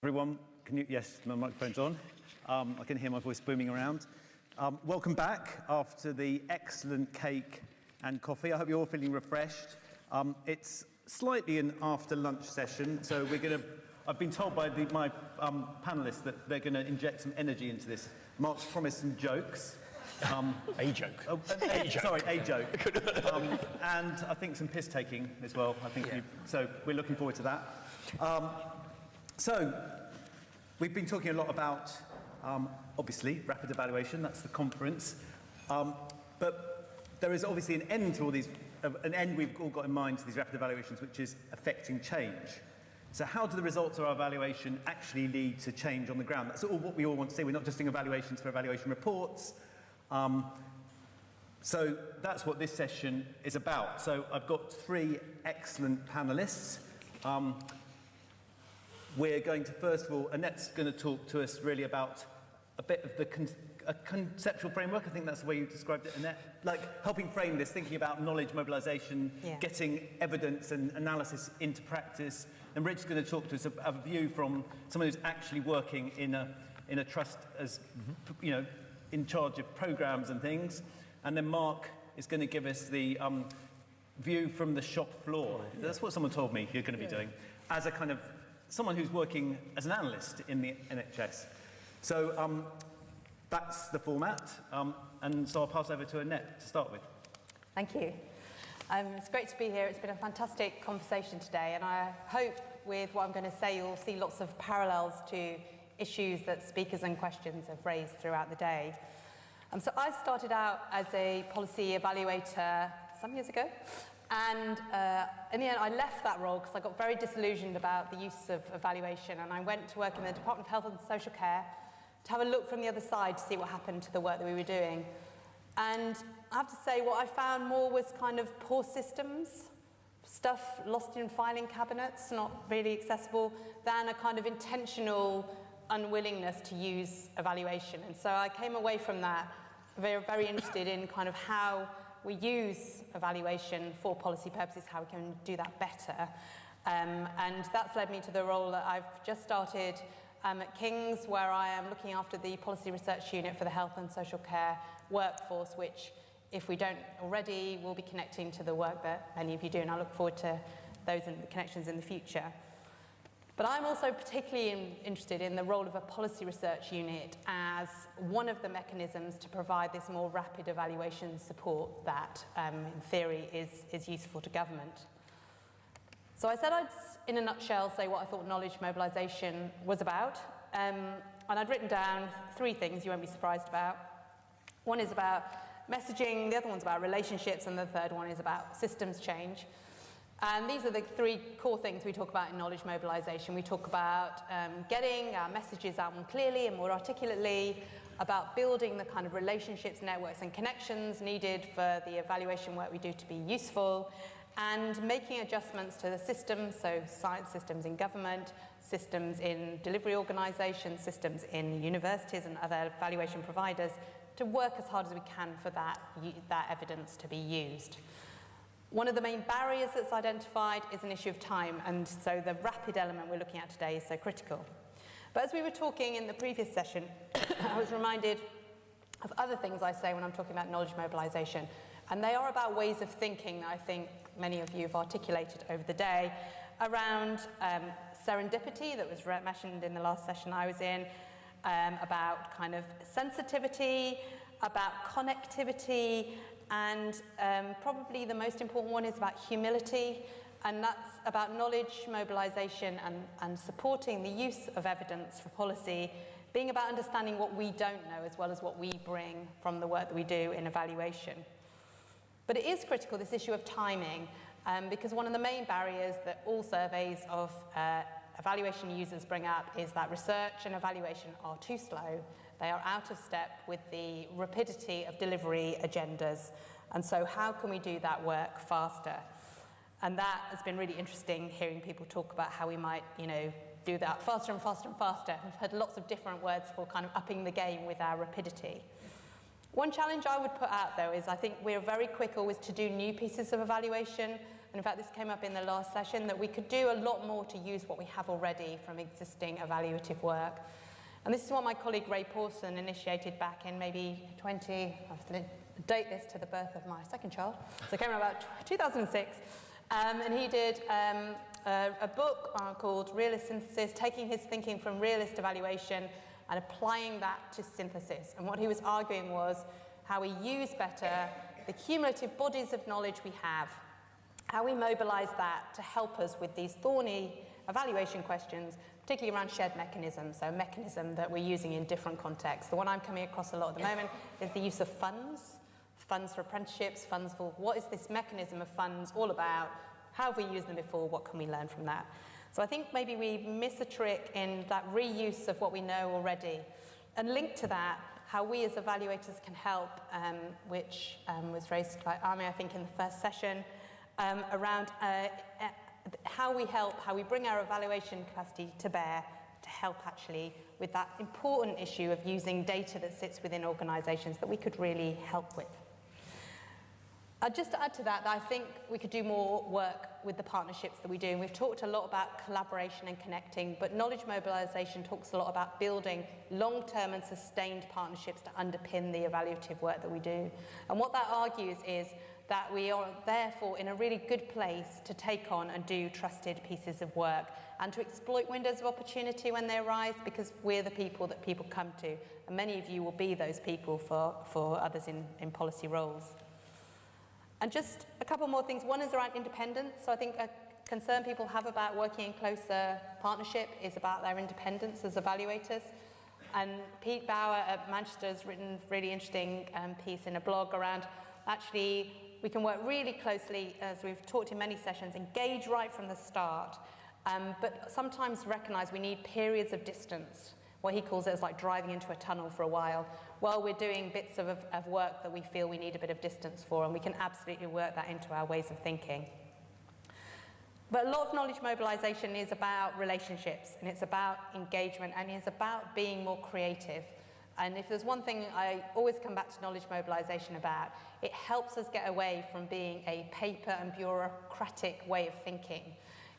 Everyone, yes, my microphone's on. I can hear my voice booming around. Welcome back after the excellent cake and coffee. I hope you're all feeling refreshed. It's slightly an after lunch session, so I've been told by my panelists that they're going to inject some energy into this. Mark's promised some jokes. A joke. A joke. And I think some piss taking as well. So we're looking forward to that. So, we've been talking a lot about, obviously, rapid evaluation, that's the conference, but there is obviously an end to all these, an end we've all got in mind to these rapid evaluations, which is affecting change. So how do the results of our evaluation actually lead to change on the ground? That's all what we all want to see. We're not just doing evaluations for evaluation reports. So that's what this session is about. So I've got three excellent panelists. We're going to, first of all, Annette's going to talk to us really about a bit of the conceptual framework. I think that's the way you described it, Annette. Like helping frame this, thinking about knowledge mobilisation, getting evidence and analysis into practice. And Rich's going to talk to us of a view from someone who's actually working in a trust as, you know, in charge of programmes and things. And then Mark is going to give us the view from the shop floor. That's what someone told me you're going to be doing, as a kind of someone who's working as an analyst in the NHS. So that's the format, and so I'll pass over to Annette to start with. Thank you. It's great to be here. It's been a fantastic conversation today, and I hope with what I'm going to say you'll see lots of parallels to issues that speakers and questions have raised throughout the day. So I started out as a policy evaluator some years ago, and in the end I left that role because I got very disillusioned about the use of evaluation, and I went to work in the Department of Health and Social Care to have a look from the other side to see what happened to the work that we were doing. And I have to say what I found more was kind of poor systems, stuff lost in filing cabinets, not really accessible, than a kind of intentional unwillingness to use evaluation. And so I came away from that very, very interested in kind of how we use evaluation for policy purposes, how we can do that better. And that's led me to the role that I've just started at King's, where I am looking after the Policy Research Unit for the Health and Social Care workforce, which, if we don't already, will be connecting to the work that many of you do, and I look forward to those connections in the future. But I'm also particularly interested in the role of a policy research unit as one of the mechanisms to provide this more rapid evaluation support that, in theory, is useful to government. So I said I'd, in a nutshell, say what I thought knowledge mobilisation was about. And I'd written down three things you won't be surprised about. One is about messaging, the other one's about relationships, and the third one is about systems change. And these are the three core things we talk about in knowledge mobilisation. We talk about getting our messages out more clearly and more articulately, about building the kind of relationships, networks and connections needed for the evaluation work we do to be useful, and making adjustments to the systems, so science systems in government, systems in delivery organisations, systems in universities and other evaluation providers, to work as hard as we can for that evidence to be used. One of the main barriers that's identified is an issue of time, and so the rapid element we're looking at today is so critical. But as we were talking in the previous session, I was reminded of other things I say when I'm talking about knowledge mobilisation, and they are about ways of thinking that I think many of you have articulated over the day around serendipity that was mentioned in the last session I was in, about kind of sensitivity, about connectivity, and probably the most important one is about humility, and that's about knowledge mobilisation and supporting the use of evidence for policy, being about understanding what we don't know as well as what we bring from the work that we do in evaluation. But it is critical, this issue of timing, because one of the main barriers that all surveys of evaluation users bring up is that research and evaluation are too slow. They are out of step with the rapidity of delivery agendas. And so how can we do that work faster? And that has been really interesting, hearing people talk about how we might, do that faster and faster and faster. I've heard lots of different words for kind of upping the game with our rapidity. One challenge I would put out, though, is I think we're very quick always to do new pieces of evaluation, and in fact this came up in the last session, that we could do a lot more to use what we have already from existing evaluative work. And this is what my colleague Ray Pawson initiated back in maybe I have to date this to the birth of my second child, so it came around about 2006, and he did a book called Realist Synthesis, taking his thinking from realist evaluation and applying that to synthesis. And what he was arguing was how we use better the cumulative bodies of knowledge we have, how we mobilise that to help us with these thorny evaluation questions, particularly around shared mechanisms, so a mechanism that we're using in different contexts. The one I'm coming across a lot at the moment is the use of funds for apprenticeships, funds for what is this mechanism of funds all about, how have we used them before, what can we learn from that? So I think maybe we miss a trick in that reuse of what we know already. And linked to that, how we as evaluators can help, which was raised by Ami, I think, in the first session, around how we bring our evaluation capacity to bear to help actually with that important issue of using data that sits within organisations that we could really help with. Just to add to that, I think we could do more work with the partnerships that we do. And we've talked a lot about collaboration and connecting, but knowledge mobilisation talks a lot about building long-term and sustained partnerships to underpin the evaluative work that we do. And what that argues is that we are therefore in a really good place to take on and do trusted pieces of work and to exploit windows of opportunity when they arise, because we're the people that people come to. And many of you will be those people for others in policy roles. And just a couple more things. One is around independence. So I think a concern people have about working in closer partnership is about their independence as evaluators. And Pete Bauer at Manchester has written a really interesting piece in a blog around actually we can work really closely, as we've talked in many sessions, engage right from the start, but sometimes recognise we need periods of distance, what he calls it as like driving into a tunnel for a while we're doing bits of work that we feel we need a bit of distance for, and we can absolutely work that into our ways of thinking. But a lot of knowledge mobilisation is about relationships, and it's about engagement, and it's about being more creative. And if there's one thing I always come back to knowledge mobilisation about, it helps us get away from being a paper and bureaucratic way of thinking.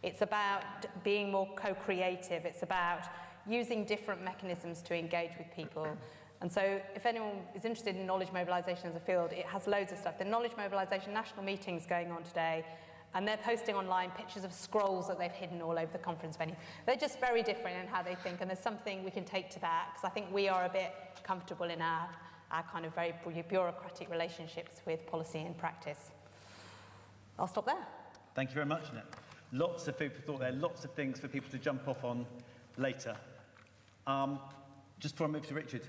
It's about being more co-creative. It's about using different mechanisms to engage with people. And so if anyone is interested in knowledge mobilisation as a field, it has loads of stuff. The knowledge mobilisation national meeting's going on today, and they're posting online pictures of scrolls that they've hidden all over the conference venue. They're just very different in how they think, and there's something we can take to that, because I think we are a bit comfortable in our kind of very bureaucratic relationships with policy and practice. I'll stop there. Thank you very much, Annette. Lots of food for thought there, lots of things for people to jump off on later. Just before I move to Richard,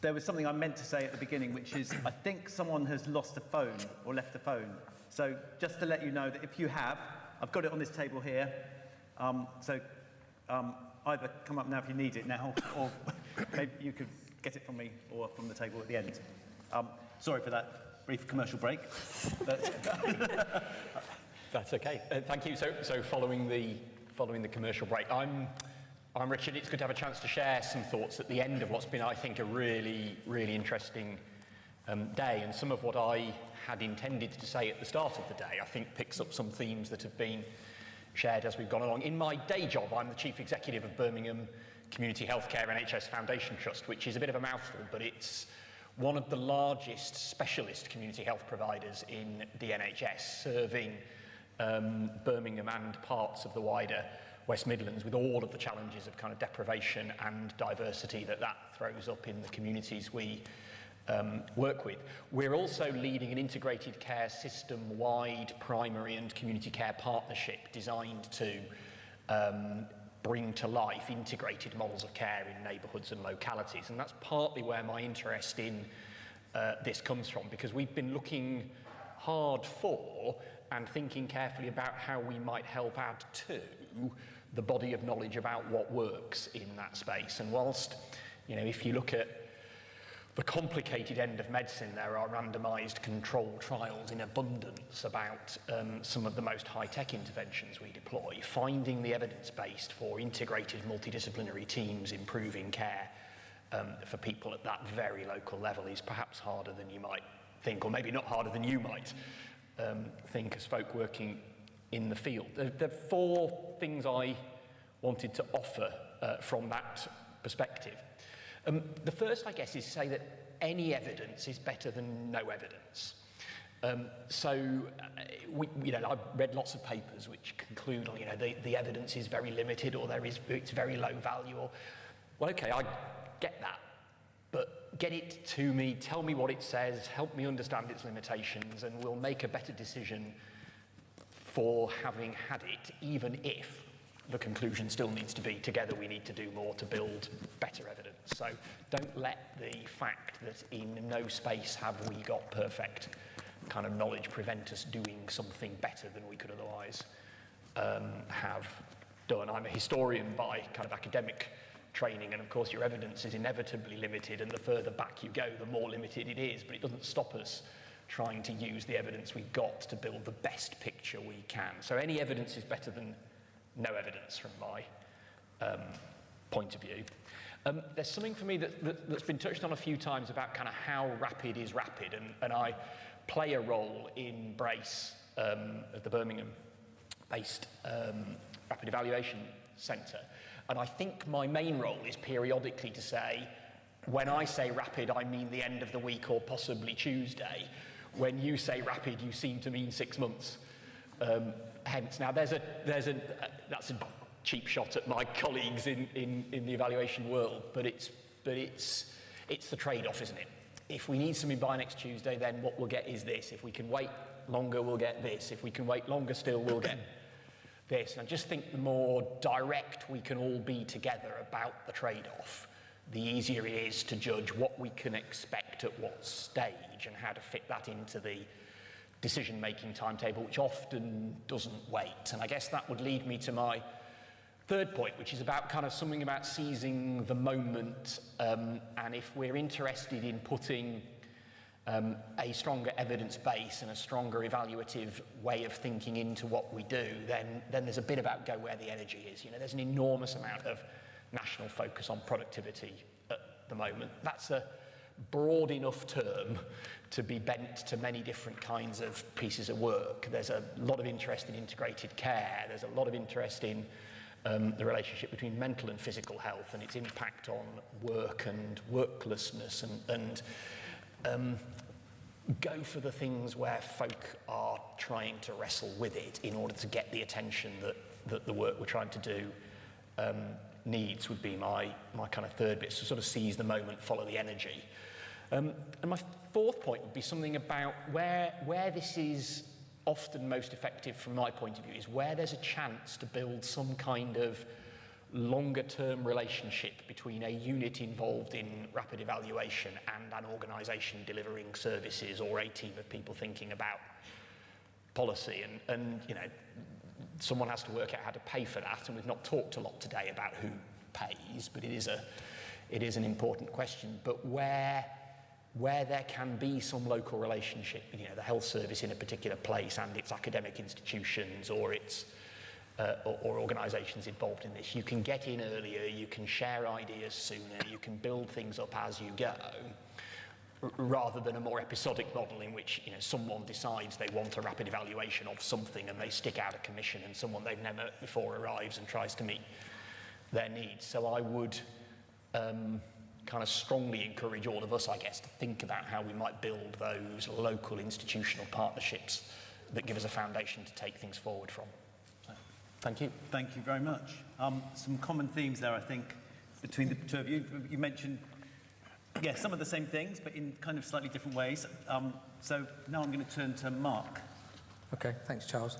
there was something I meant to say at the beginning, which is I think someone has lost a phone or left a phone. So just to let you know that if you have, I've got it on this table here. Either come up now if you need it now, or maybe you could get it from me or from the table at the end. Sorry for that brief commercial break. That's okay. Thank you. So following the commercial break, I'm Richard. It's good to have a chance to share some thoughts at the end of what's been, I think, a really, really interesting day. And some of what I had intended to say at the start of the day, I think, picks up some themes that have been shared as we've gone along. In my day job, I'm the Chief Executive of Birmingham Community Healthcare NHS Foundation Trust, which is a bit of a mouthful, but it's one of the largest specialist community health providers in the NHS, serving Birmingham and parts of the wider West Midlands, with all of the challenges of kind of deprivation and diversity that throws up in the communities we work with. We're also leading an integrated care system-wide primary and community care partnership designed to bring to life integrated models of care in neighbourhoods and localities. And that's partly where my interest in this comes from, because we've been looking hard for and thinking carefully about how we might help add to the body of knowledge about what works in that space. And whilst, if you look at the complicated end of medicine, there are randomised controlled trials in abundance about some of the most high-tech interventions we deploy. Finding the evidence base for integrated multidisciplinary teams improving care for people at that very local level is perhaps harder than you might think, or maybe not harder than you might think as folk working in the field. There are 4 things I wanted to offer from that perspective. The first, I guess, is to say that any evidence is better than no evidence. I've read lots of papers which conclude, the evidence is very limited, or it's very low value. Well, okay, I get that, but get it to me, tell me what it says, help me understand its limitations, and we'll make a better decision for having had it, even if the conclusion still needs to be, together we need to do more to build better evidence. So don't let the fact that in no space have we got perfect kind of knowledge prevent us doing something better than we could otherwise have done. I'm a historian by kind of academic training, and of course your evidence is inevitably limited, and the further back you go, the more limited it is, but it doesn't stop us trying to use the evidence we've got to build the best picture we can. So any evidence is better than no evidence from my point of view. There's something for me that's been touched on a few times about kind of how rapid is rapid, and I play a role in BRACE, at the Birmingham-based Rapid Evaluation Centre, and I think my main role is periodically to say, when I say rapid, I mean the end of the week or possibly Tuesday. When you say rapid, you seem to mean 6 months. Hence, now that's a cheap shot at my colleagues in the evaluation world, but it's the trade-off, isn't it? If we need something by next Tuesday, then what we'll get is this. If we can wait longer, we'll get this. If we can wait longer still, we'll get this. And I just think the more direct we can all be together about the trade-off, the easier it is to judge what we can expect at what stage and how to fit that into the decision-making timetable, which often doesn't wait. And I guess that would lead me to my third point, which is about kind of something about seizing the moment, and if we're interested in putting a stronger evidence base and a stronger evaluative way of thinking into what we do, then there's a bit about go where the energy is. There's an enormous amount of national focus on productivity at the moment. That's a broad enough term to be bent to many different kinds of pieces of work. There's a lot of interest in integrated care. There's a lot of interest in the relationship between mental and physical health and its impact on work and worklessness, and go for the things where folk are trying to wrestle with it in order to get the attention that the work we're trying to do needs, would be my kind of third bit. So sort of seize the moment, follow the energy. And my fourth point would be something about where this is often most effective from my point of view, is where there's a chance to build some kind of longer-term relationship between a unit involved in rapid evaluation and an organisation delivering services, or a team of people thinking about policy. And someone has to work out how to pay for that, and we've not talked a lot today about who pays, but it is an important question. But where there can be some local relationship, the health service in a particular place and its academic institutions, or its or organisations involved in this, you can get in earlier, you can share ideas sooner, you can build things up as you go, rather than a more episodic model in which someone decides they want a rapid evaluation of something and they stick out a commission, and someone they've never met before arrives and tries to meet their needs. So I would kind of strongly encourage all of us, I guess, to think about how we might build those local institutional partnerships that give us a foundation to take things forward from. So, thank you. Thank you very much. Some common themes there, I think, between the two of you. You mentioned, some of the same things, but in kind of slightly different ways. So now I'm going to turn to Mark. Okay, thanks, Charles.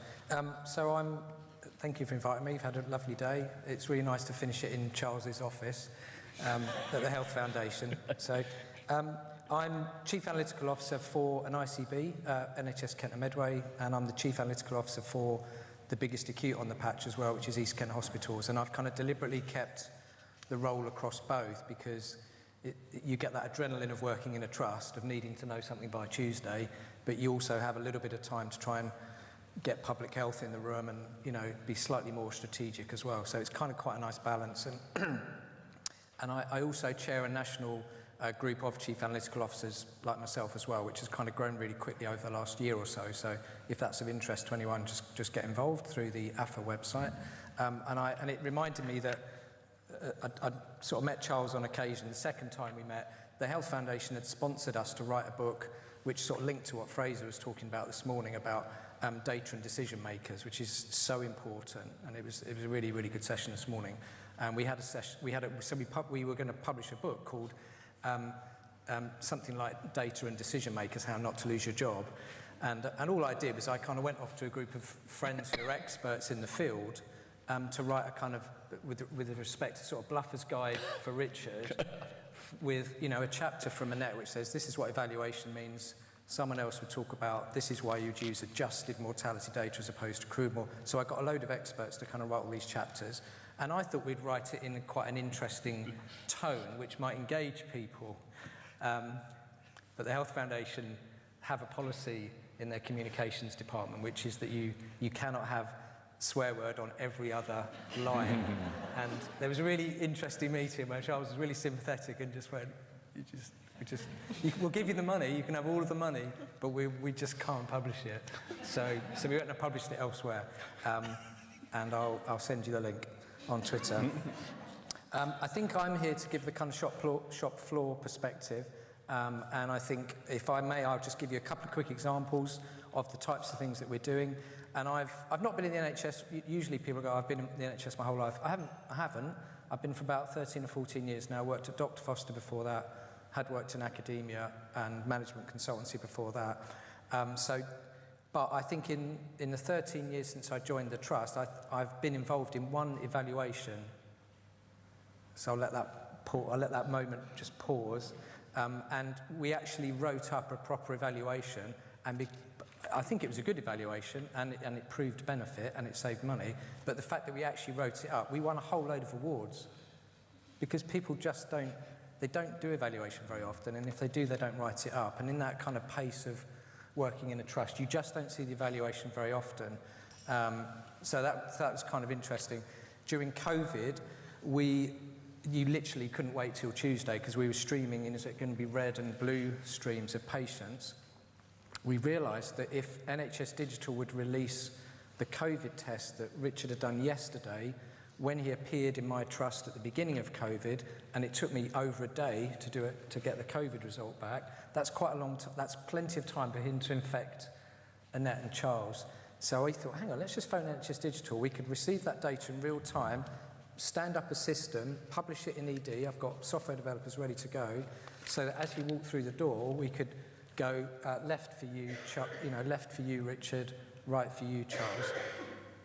Thank you for inviting me. You've had a lovely day. It's really nice to finish it in Charles's office at the Health Foundation. So I'm Chief Analytical Officer for an ICB, NHS Kent and Medway, and I'm the Chief Analytical Officer for the biggest acute on the patch as well, which is East Kent Hospitals. And I've kind of deliberately kept the role across both, because you get that adrenaline of working in a trust, of needing to know something by Tuesday, but you also have a little bit of time to try and get public health in the room and, be slightly more strategic as well. So it's kind of quite a nice balance. And I also chair a national a group of chief analytical officers like myself as well, which has kind of grown really quickly over the last year or so. So if that's of interest to anyone, just get involved through the AFA website. And it reminded me that I sort of met Charles on occasion. The second time we met, the Health Foundation had sponsored us to write a book which sort of linked to what Fraser was talking about this morning about data and decision makers, which is so important. And it was a really, really good session this morning. And we had a session, we were going to publish a book called something like Data and Decision Makers, How Not to Lose Your Job. And all I did was I kind of went off to a group of friends who are experts in the field to write a kind of, with respect to sort of Bluffer's Guide for Richard, with, you know, a chapter from Annette which says this is what evaluation means. Someone else would talk about this is why you'd use adjusted mortality data as opposed to crude more. So I got a load of experts to kind of write all these chapters, and I thought we'd write it in quite an interesting tone which might engage people. But the Health Foundation have a policy in their communications department which is that you cannot have swear word on every other line. And there was a really interesting meeting where Charles was really sympathetic and just went, we'll give you the money, you can have all of the money, but we just can't publish it. So we went and published it elsewhere. And I'll send you the link on Twitter. I think I'm here to give the kind of shop floor perspective. And I think, if I may, I'll just give you a couple of quick examples of the types of things that we're doing. And I've not been in the NHS. Usually people go, I've been in the NHS my whole life. I haven't. I've been for about 13 or 14 years now. Worked at Dr. Foster before that. Had worked in academia and management consultancy before that. But I think in the 13 years since I joined the Trust, I've been involved in one evaluation. So I'll let that moment just pause. And we actually wrote up a proper evaluation, and I think it was a good evaluation, and it proved benefit, and it saved money. But the fact that we actually wrote it up, we won a whole load of awards, because people just don't do evaluation very often, and if they do, they don't write it up. And in that kind of pace of working in a trust, you just don't see the evaluation very often. So that was kind of interesting. During COVID, you literally couldn't wait till Tuesday because we were streaming in, is it going to be red and blue streams of patients. We realised that if NHS Digital would release the COVID test that Richard had done yesterday, when he appeared in my trust at the beginning of COVID, and it took me over a day to do it, to get the COVID result back, that's quite a long time. That's plenty of time for him to infect Annette and Charles. So I thought, hang on, let's just phone NHS Digital. We could receive that data in real time, stand up a system, publish it in ED. I've got software developers ready to go, so that as he walked through the door, we could go left for you, left for you, Richard, right for you, Charles.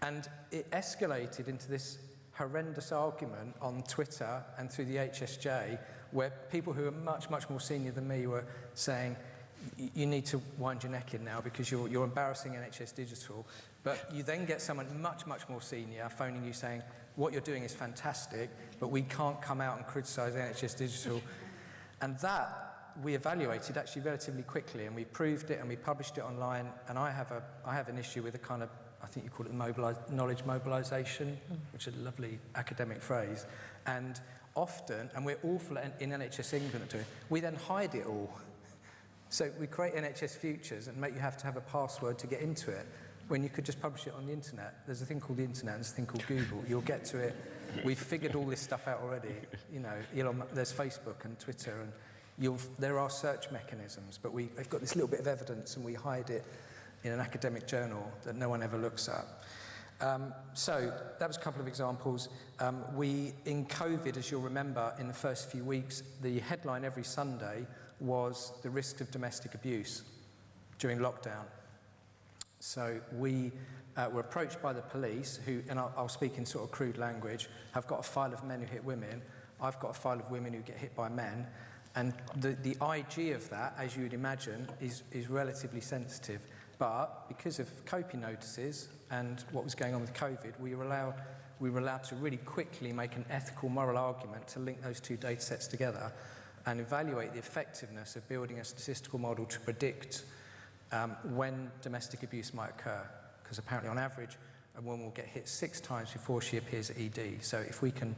And it escalated into this horrendous argument on Twitter and through the HSJ, where people who are much, much more senior than me were saying, you need to wind your neck in now because you're embarrassing NHS Digital. But you then get someone much, much more senior phoning you saying, what you're doing is fantastic, but we can't come out and criticise NHS Digital. And that we evaluated actually relatively quickly, and we proved it and we published it online. And I have an issue with a kind of, I think you call it knowledge mobilisation, which is a lovely academic phrase. And often, and we're awful in NHS England at doing it, we then hide it all. So we create NHS Futures and make you have to have a password to get into it, when you could just publish it on the internet. There's a thing called the internet and there's a thing called Google. You'll get to it. We've figured all this stuff out already. You know, there's Facebook and Twitter, and there are search mechanisms, but we've got this little bit of evidence and we hide it in an academic journal that no one ever looks at. So that was a couple of examples. In COVID, as you'll remember, in the first few weeks, the headline every Sunday was the risk of domestic abuse during lockdown. So we were approached by the police who, and I'll speak in sort of crude language, have got a file of men who hit women. I've got a file of women who get hit by men. And the IG of that, as you would imagine, is relatively sensitive. But because of coping notices and what was going on with COVID, we were allowed to really quickly make an ethical, moral argument to link those two data sets together and evaluate the effectiveness of building a statistical model to predict when domestic abuse might occur. Because apparently, on average, a woman will get hit 6 times before she appears at ED. So if we can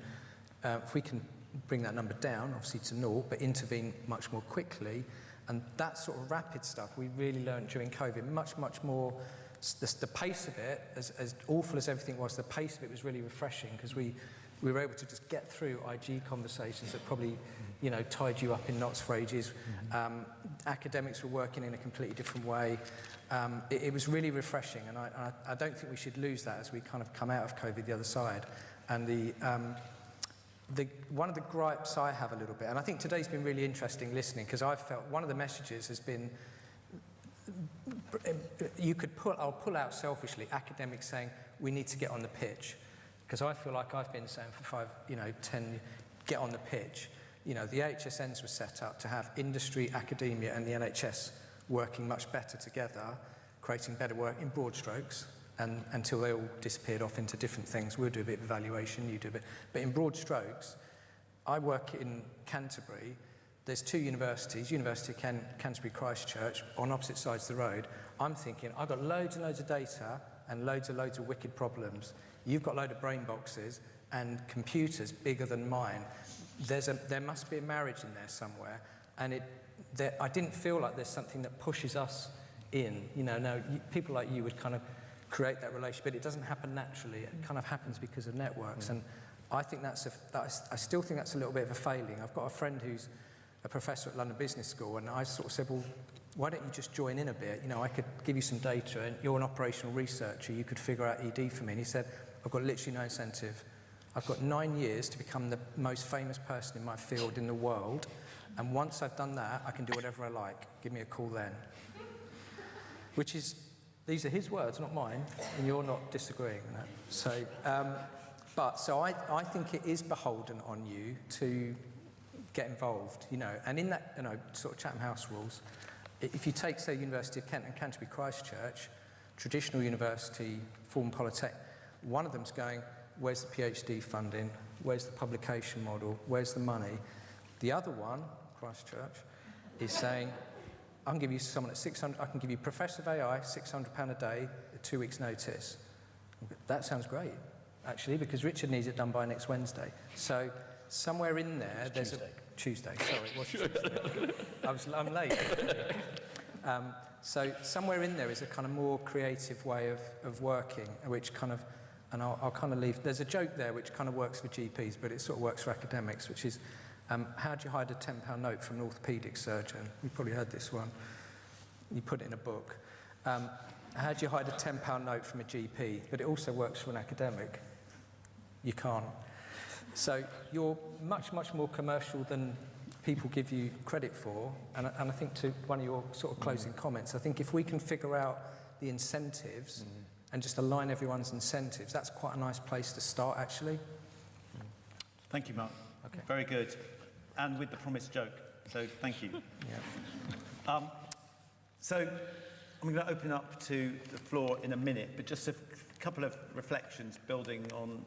bring that number down, obviously to 0, but intervene much more quickly. And that sort of rapid stuff we really learned during COVID, much more, the pace of it, as awful as everything was, the pace of it was really refreshing because we were able to just get through IG conversations that probably, you know, tied you up in knots for ages. Academics were working in a completely different way. It was really refreshing, and I don't think we should lose that as we kind of come out of COVID the other side. And one of the gripes I have a little bit, and I think today's been really interesting listening, because I've felt one of the messages has been, I'll pull out selfishly, academics saying we need to get on the pitch, because I feel like I've been saying for 10, get on the pitch. You know, the HSNs were set up to have industry, academia and the NHS working much better together, creating better work in broad strokes, and until they all disappeared off into different things. We'll do a bit of evaluation, you do a bit. But in broad strokes, I work in Canterbury. There's 2 universities, University of Canterbury, Christchurch, on opposite sides of the road. I'm thinking, I've got loads and loads of data and loads of wicked problems. You've got a load of brain boxes and computers bigger than mine. There must be a marriage in there somewhere. And I didn't feel like there's something that pushes us in. You know, no, people like you would kind of create that relationship, but it doesn't happen naturally. It kind of happens because of networks. And I think I still think that's a little bit of a failing. I've got a friend who's a professor at London Business School, and I sort of said, well, why don't you just join in a bit? You know, I could give you some data, and you're an operational researcher, you could figure out ED for me. And he said, I've got literally no incentive. I've got 9 years to become the most famous person in my field in the world, and once I've done that, I can do whatever I like. Give me a call then. Which is, these are his words, not mine, and you're not disagreeing. No? So, I think it is beholden on you to get involved, you know, and in that, you know, sort of Chatham House rules, if you take, say, University of Kent and Canterbury Christchurch, traditional university, Fulham Polytech, one of them's going, where's the PhD funding? Where's the publication model? Where's the money? The other one, Christchurch, is saying, I can give you someone at 600, I can give you Professor of AI, £600 a day, 2 weeks notice. That sounds great, actually, because Richard needs it done by next Wednesday. So somewhere in there, there's Tuesday, sorry, it was Tuesday. I'm late. So somewhere in there is a kind of more creative way of working, which kind of, and I'll kind of leave, there's a joke there which kind of works for GPs, but it sort of works for academics, which is, how do you hide a £10 note from an orthopaedic surgeon? You've probably heard this one. You put it in a book. How do you hide a £10 note from a GP? But it also works for an academic. You can't. So you're much more commercial than people give you credit for. And I think to one of your sort of closing comments, I think if we can figure out the incentives and just align everyone's incentives, that's quite a nice place to start, actually. Thank you, Mark. Okay. Very good. And with the promised joke. So thank you. Yeah. So I'm going to open up to the floor in a minute, but just a couple of reflections building on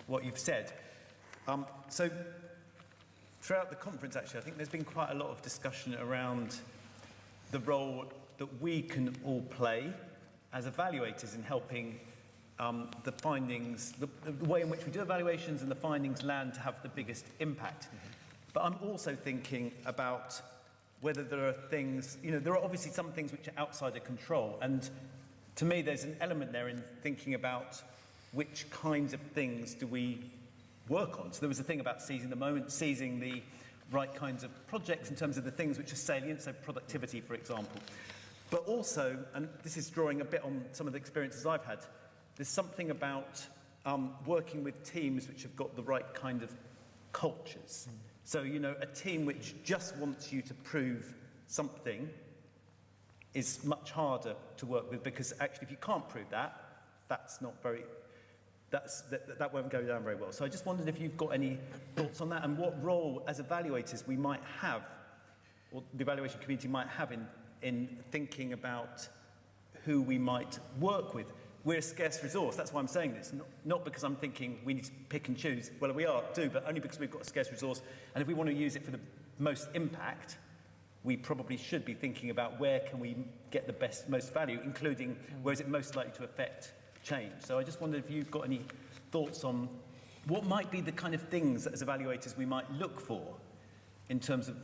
what you've said. So throughout the conference, actually, I think there's been quite a lot of discussion around the role that we can all play as evaluators in helping the findings, the way in which we do evaluations and the findings land to have the biggest impact. But I'm also thinking about whether there are things, you know, there are obviously some things which are outside of control. And to me, there's an element there in thinking about which kinds of things do we work on. So there was a thing about seizing the moment, seizing the right kinds of projects in terms of the things which are salient, so productivity, for example. But also, and this is drawing a bit on some of the experiences I've had, there's something about working with teams which have got the right kind of cultures. So, you know, a team which just wants you to prove something is much harder to work with, because actually if you can't prove that, that won't go down very well. So I just wondered if you've got any thoughts on that, and what role as evaluators we might have, or the evaluation community might have in thinking about who we might work with. We're a scarce resource, that's why I'm saying this, not because I'm thinking we need to pick and choose. Well, we do, but only because we've got a scarce resource, and if we want to use it for the most impact, we probably should be thinking about where can we get the most value, including where is it most likely to affect change. So I just wondered if you've got any thoughts on what might be the kind of things that as evaluators we might look for in terms of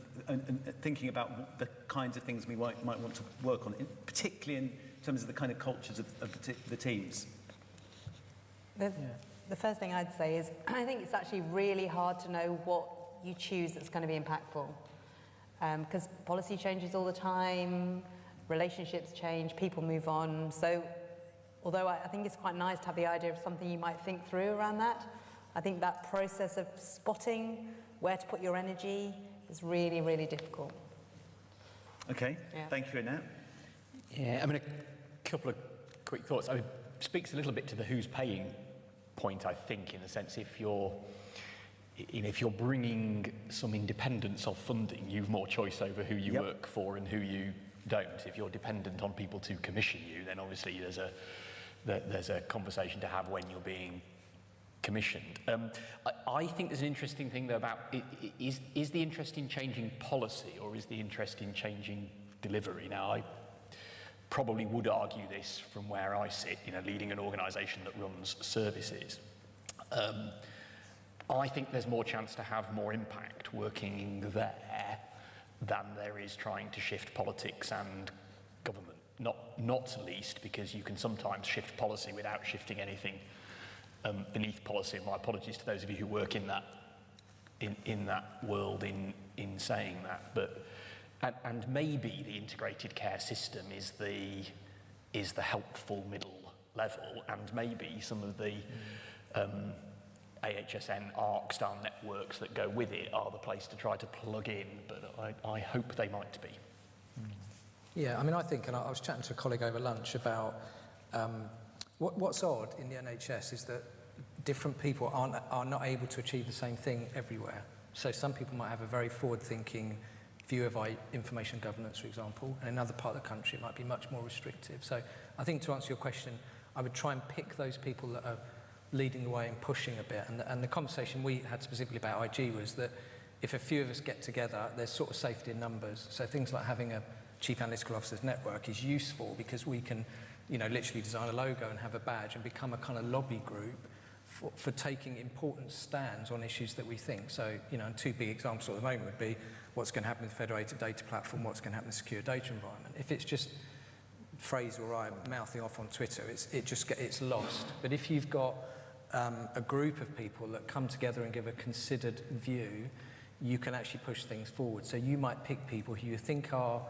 thinking about the kinds of things we might want to work on, particularly in terms of the kind of cultures of the teams? The first thing I'd say is I think it's actually really hard to know what you choose that's going to be impactful. Because policy changes all the time, relationships change, people move on. So although I think it's quite nice to have the idea of something you might think through around that, I think that process of spotting where to put your energy is really, really difficult. Okay, Yeah. Thank you, Annette. Yeah, I mean, a couple of quick thoughts. I mean, it speaks a little bit to the who's paying point, I think, in the sense if you're bringing some independence of funding, you've more choice over who you work for and who you don't. If you're dependent on people to commission you, then obviously there's a conversation to have when you're being commissioned. I think there's an interesting thing though about is the interest in changing policy or is the interest in changing delivery? Now, I probably would argue this from where I sit, leading an organisation that runs services. I think there's more chance to have more impact working there than there is trying to shift politics and government. Not least because you can sometimes shift policy without shifting anything beneath policy. And my apologies to those of you who work in that world in saying that. But and maybe the integrated care system is the helpful middle level, and maybe some of the AHSN ARC style networks that go with it are the place to try to plug in, but I hope they might be. Yeah, I mean, I think, and I was chatting to a colleague over lunch about what's odd in the NHS is that different people are not able to achieve the same thing everywhere. So some people might have a very forward-thinking view of information governance, for example, and in another part of the country it might be much more restrictive. So I think to answer your question, I would try and pick those people that are leading the way and pushing a bit. And the conversation we had specifically about IG was that if a few of us get together, there's sort of safety in numbers. So things like having a Chief Analytical Officers Network is useful because we can, literally design a logo and have a badge and become a kind of lobby group for taking important stands on issues that we think. So, and two big examples at the moment would be what's going to happen with the Federated Data Platform, what's going to happen with the secure data environment. If it's just phrase or I'm mouthing off on Twitter, it's lost. But if you've got a group of people that come together and give a considered view, you can actually push things forward. So you might pick people who you think are,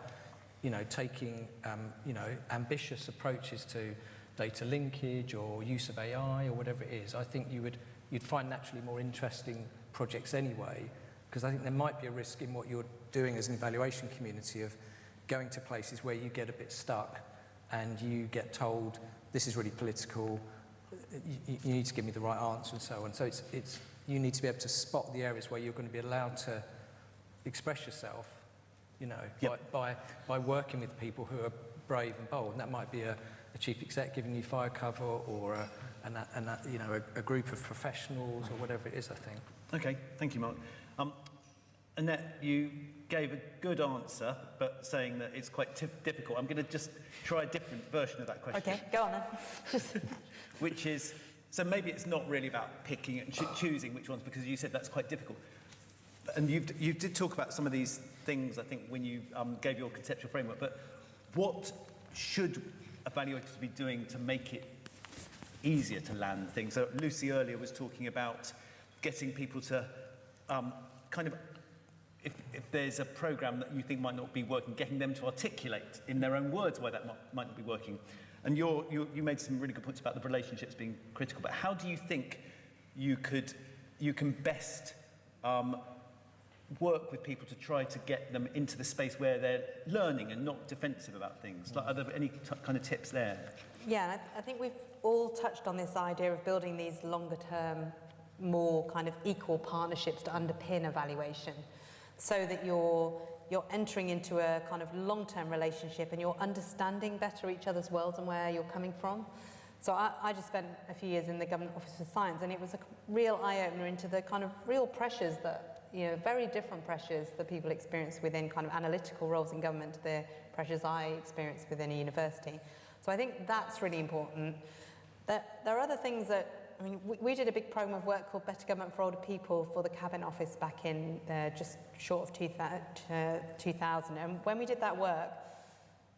taking, ambitious approaches to data linkage or use of AI or whatever it is. I think you'd find naturally more interesting projects anyway, because I think there might be a risk in what you're doing as an evaluation community of going to places where you get a bit stuck and you get told, this is really political, you need to give me the right answer and so on. So you need to be able to spot the areas where you're going to be allowed to express yourself, by working with people who are brave and bold. And that might be a chief exec giving you fire cover or a group of professionals or whatever it is, I think. Okay, thank you, Mark. Annette, you gave a good answer, but saying that it's quite difficult. I'm going to just try a different version of that question. Okay, go on then. Which is, so maybe it's not really about picking and choosing which ones, because you said that's quite difficult. And you did talk about some of these things, I think, when you gave your conceptual framework, but what should evaluators be doing to make it easier to land things? So Lucy earlier was talking about getting people to if there's a program that you think might not be working, getting them to articulate in their own words why that might not be working. And you made some really good points about the relationships being critical, but how do you think you can best work with people to try to get them into the space where they're learning and not defensive about things? Like, are there any kind of tips there? Yeah, and I think we've all touched on this idea of building these longer term, more kind of equal partnerships to underpin evaluation, so that you're entering into a kind of long-term relationship and you're understanding better each other's worlds and where you're coming from. So I just spent a few years in the Government Office for Science, and it was a real eye-opener into the kind of real pressures that, very different pressures that people experience within kind of analytical roles in government to the pressures I experienced within a university. So I think that's really important. There are other things that I mean, we did a big programme of work called Better Government for Older People for the Cabinet Office back in just short of 2000. And when we did that work,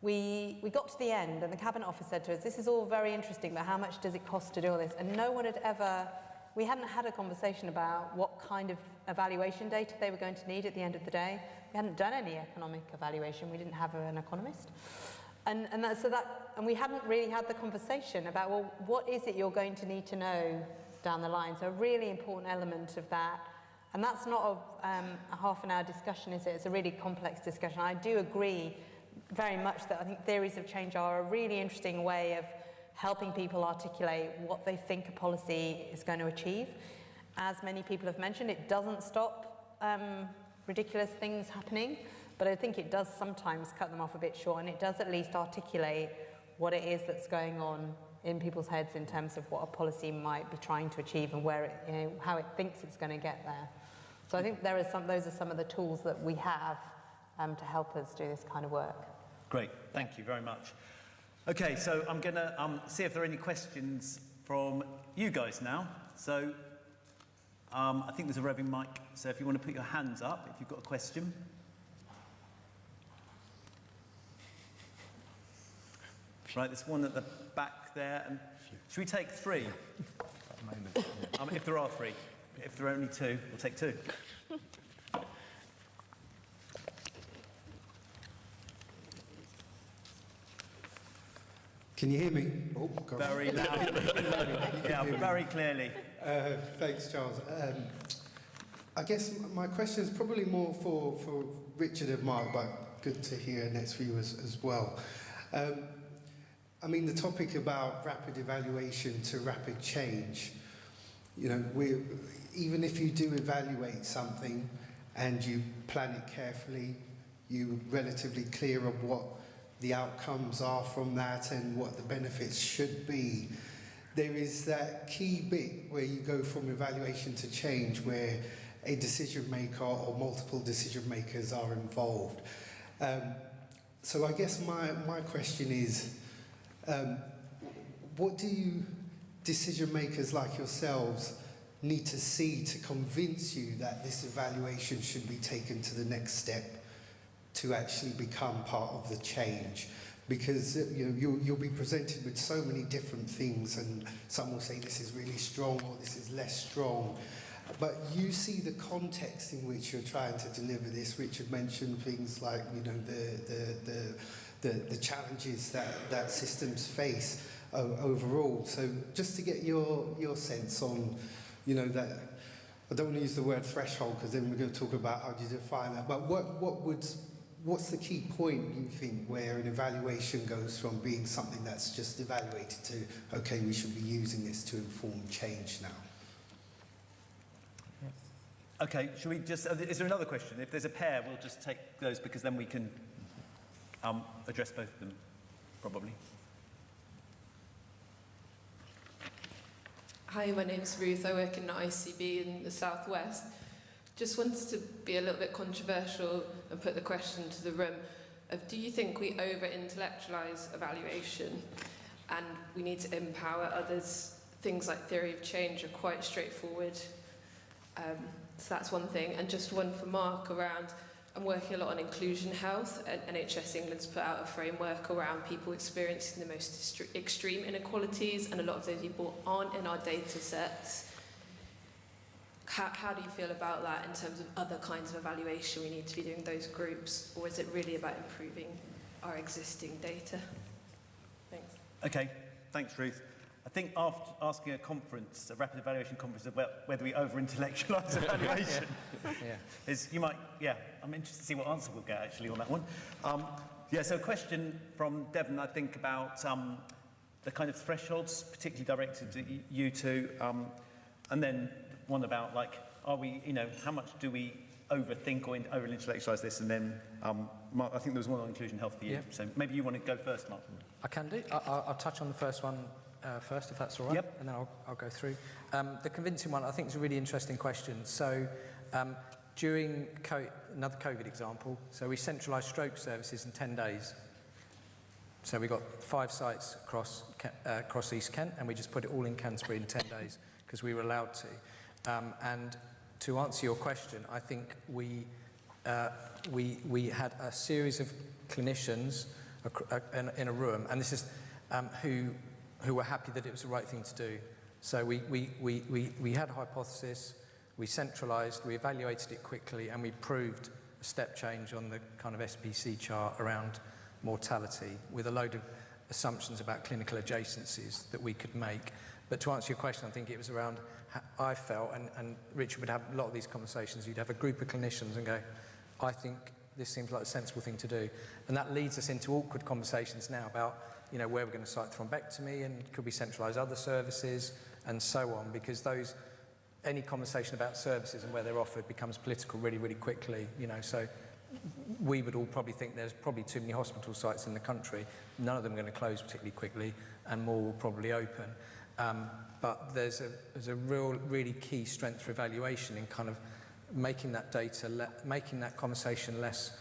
we got to the end and the Cabinet Office said to us, this is all very interesting, but how much does it cost to do all this? And no one had ever, we hadn't had a conversation about what kind of evaluation data they were going to need at the end of the day. We hadn't done any economic evaluation. We didn't have an economist. And we hadn't really had the conversation about, well, what is it you're going to need to know down the line? So a really important element of that. And that's not a half an hour discussion, is it? It's a really complex discussion. I do agree very much that I think theories of change are a really interesting way of helping people articulate what they think a policy is going to achieve. As many people have mentioned, it doesn't stop ridiculous things happening, but I think it does sometimes cut them off a bit short, and it does at least articulate what it is that's going on in people's heads in terms of what a policy might be trying to achieve and where it, how it thinks it's going to get there. So I think those are some of the tools that we have to help us do this kind of work. Great, thank you very much. Okay, so I'm going to see if there are any questions from you guys now. So I think there's a roving mic, so if you want to put your hands up if you've got a question. Right, there's one at the back there. And should we take three? At the moment, yeah. If there are three. If there are only two, we'll take two. Can you hear me? Oh, God. Very loud. Yeah, very clearly. Thanks, Charles. I guess my question is probably more for Richard and Mark, but good to hear Annette's view as well. I mean, the topic about rapid evaluation to rapid change, you know, even if you do evaluate something and you plan it carefully, you're relatively clear of what the outcomes are from that and what the benefits should be. There is that key bit where you go from evaluation to change where a decision maker or multiple decision makers are involved. So I guess my question is, what do you decision makers like yourselves need to see to convince you that this evaluation should be taken to the next step to actually become part of the change? Because you know, you'll be presented with so many different things, and some will say this is really strong or this is less strong. But you see the context in which you're trying to deliver this. Richard mentioned things like, you know, the challenges that systems face overall. So just to get your sense on, you know, that, I don't want to use the word threshold because then we're going to talk about how do you define that, but what's the key point you think where an evaluation goes from being something that's just evaluated to, okay, we should be using this to inform change now? Okay, should we just, is there another question? If there's a pair, we'll just take those because then we can address both of them, probably. Hi, my name's Ruth. I work in the ICB in the Southwest. Just wanted to be a little bit controversial and put the question to the room of, do you think we over-intellectualise evaluation and we need to empower others? Things like theory of change are quite straightforward. So that's one thing. And just one for Mark around, I'm working a lot on inclusion health, and NHS England's put out a framework around people experiencing the most extreme inequalities, and a lot of those people aren't in our data sets. How do you feel about that in terms of other kinds of evaluation we need to be doing those groups, or is it really about improving our existing data? Thanks. Okay, thanks, Ruth. I think after asking a rapid evaluation conference about whether we over-intellectualise evaluation, is you might, I'm interested to see what answer we'll get actually on that one. So a question from Devon, I think, about the kind of thresholds, particularly directed to you two, and then one about, like, are we, you know, how much do we overthink or over-intellectualise this? And then Mark, I think there was one on inclusion health for you. Yeah. So maybe you want to go first, Mark. I can do. I'll touch on the first one first, if that's all right. Yep. And then I'll go through. The convincing one, I think, is a really interesting question. So during another COVID example, so we centralised stroke services in 10 days. So we got 5 sites across East Kent, and we just put it all in Canterbury in 10 days because we were allowed to. And to answer your question, I think we had a series of clinicians in a room, and this is who were happy that it was the right thing to do. So we had a hypothesis, we centralised, we evaluated it quickly, and we proved a step change on the kind of SPC chart around mortality with a load of assumptions about clinical adjacencies that we could make. But to answer your question, I think it was around, I felt, and Richard would have a lot of these conversations, you'd have a group of clinicians and go, I think this seems like a sensible thing to do. And that leads us into awkward conversations now about, you know, where we're going to site thrombectomy and could we centralise other services and so on, because any conversation about services and where they're offered becomes political really, really quickly, you know. So we would all probably think there's probably too many hospital sites in the country. None of them are going to close particularly quickly, and more will probably open. But there's a really key strength for evaluation in kind of making that data, making that conversation less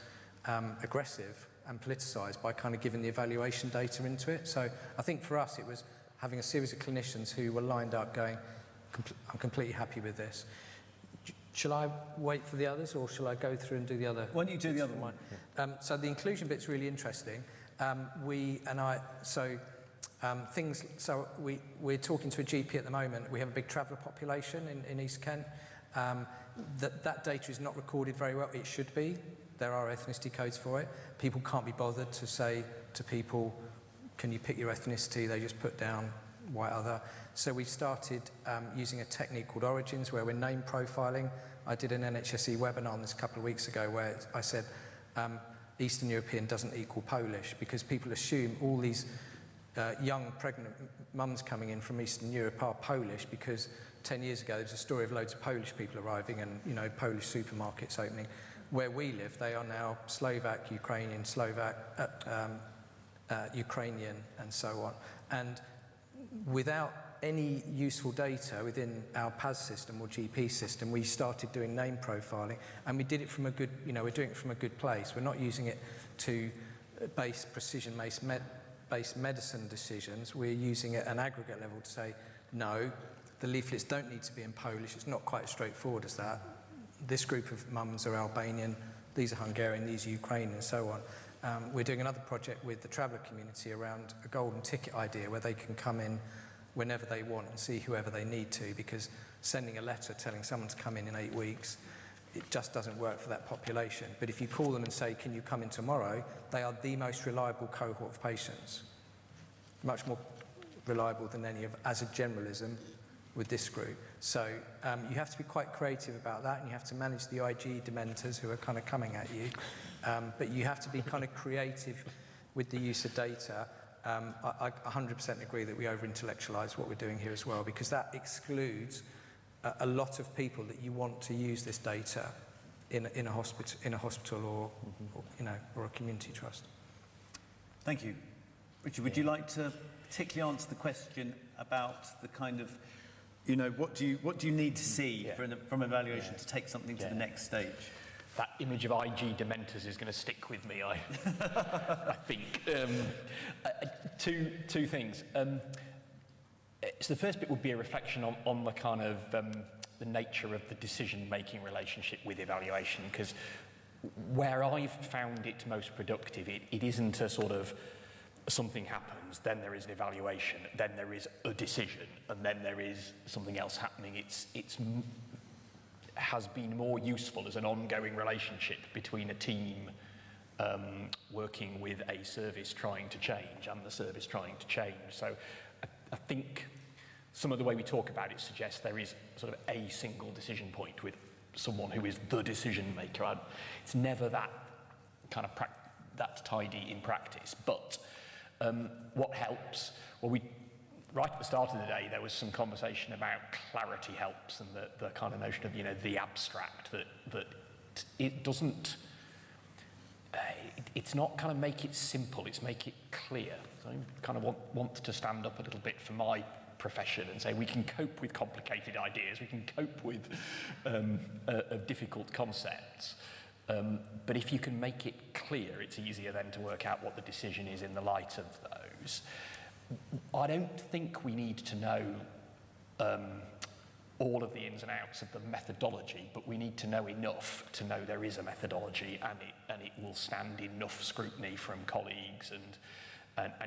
aggressive and politicised by kind of giving the evaluation data into it. So I think for us it was having a series of clinicians who were lined up going, I'm completely happy with this. Shall I wait for the others, or shall I go through and do the other? Why don't you do the other one? So the inclusion bit's really interesting. We're talking to a GP at the moment. We have a big traveller population in East Kent. That data is not recorded very well. It should be. There are ethnicity codes for it. People can't be bothered to say to people, can you pick your ethnicity? They just put down white other. So we've started using a technique called Origins, where we're name profiling. I did an NHSE webinar on this a couple of weeks ago where I said Eastern European doesn't equal Polish, because people assume all these young pregnant mums coming in from Eastern Europe are Polish, because 10 years ago there was a story of loads of Polish people arriving and, you know, Polish supermarkets opening. Where we live, they are now Slovak, Ukrainian, Ukrainian, and so on. And without any useful data within our PAS system or GP system, we started doing name profiling, and we did it from a good, you know, we're doing it from a good place. We're not using it to base precision-based medicine decisions. We're using it at an aggregate level to say, no, the leaflets don't need to be in Polish. It's not quite as straightforward as that. This group of mums are Albanian, these are Hungarian, these are Ukrainian, and so on. We're doing another project with the traveller community around a golden ticket idea, where they can come in whenever they want and see whoever they need to, because sending a letter telling someone to come in 8 weeks, it just doesn't work for that population. But if you call them and say, can you come in tomorrow, they are the most reliable cohort of patients. Much more reliable than any of, as a generalism, with this group. So you have to be quite creative about that, and you have to manage the IG dementors who are kind of coming at you. But you have to be kind of creative with the use of data. I 100% agree that we over-intellectualise what we're doing here as well, because that excludes a lot of people that you want to use this data in a hospital or you know, or a community trust. Thank you. Richard, would you like to particularly answer the question about the kind of, you know, what do you need to see from evaluation to take something to the next stage? That image of IG dementors is going to stick with me, I think. Two things. So the first bit would be a reflection on the kind of the nature of the decision-making relationship with evaluation, because where I've found it most productive, it isn't a sort of something happens, then there is an evaluation, then there is a decision, and then there is something else happening. It's has been more useful as an ongoing relationship between a team working with a service trying to change and the service trying to change. So I think some of the way we talk about it suggests there is sort of a single decision point with someone who is the decision maker. It's never that kind of that tidy in practice. But what helps? Well, right at the start of the day, there was some conversation about clarity helps and the kind of notion of, you know, the abstract, that it doesn't, it's not kind of make it simple, it's make it clear. So I kind of want to stand up a little bit for my profession and say we can cope with complicated ideas, we can cope with difficult concepts. But if you can make it clear, it's easier then to work out what the decision is in the light of those. I don't think we need to know all of the ins and outs of the methodology, but we need to know enough to know there is a methodology and it will stand enough scrutiny from colleagues and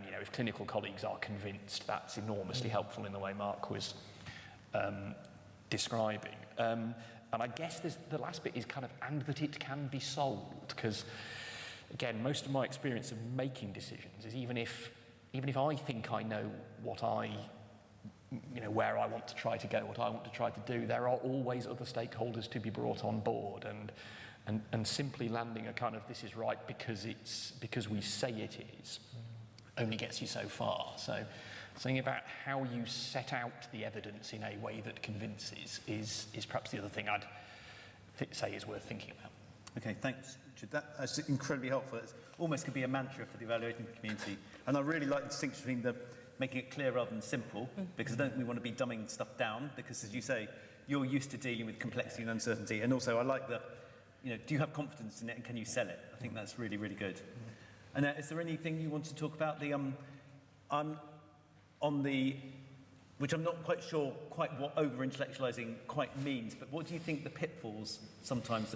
you know, if clinical colleagues are convinced, that's enormously helpful in the way Mark was describing. And I guess the last bit is kind of, and that it can be sold, because again, most of my experience of making decisions is even if I think I know what where I want to try to go, what I want to try to do, there are always other stakeholders to be brought on board, and simply landing a kind of this is right because we say it is only gets you so far. So something about how you set out the evidence in a way that convinces is perhaps the other thing I'd say is worth thinking about. Okay, thanks, Richard. That's incredibly helpful. It almost could be a mantra for the evaluating community. And I really like the distinction between making it clear rather than simple, because I don't think we want to be dumbing stuff down, because as you say, you're used to dealing with complexity and uncertainty. And also I like do you have confidence in it and can you sell it? I think that's really, really good. And is there anything you want to talk about? Which I'm not quite sure what over-intellectualizing quite means, but what do you think the pitfalls sometimes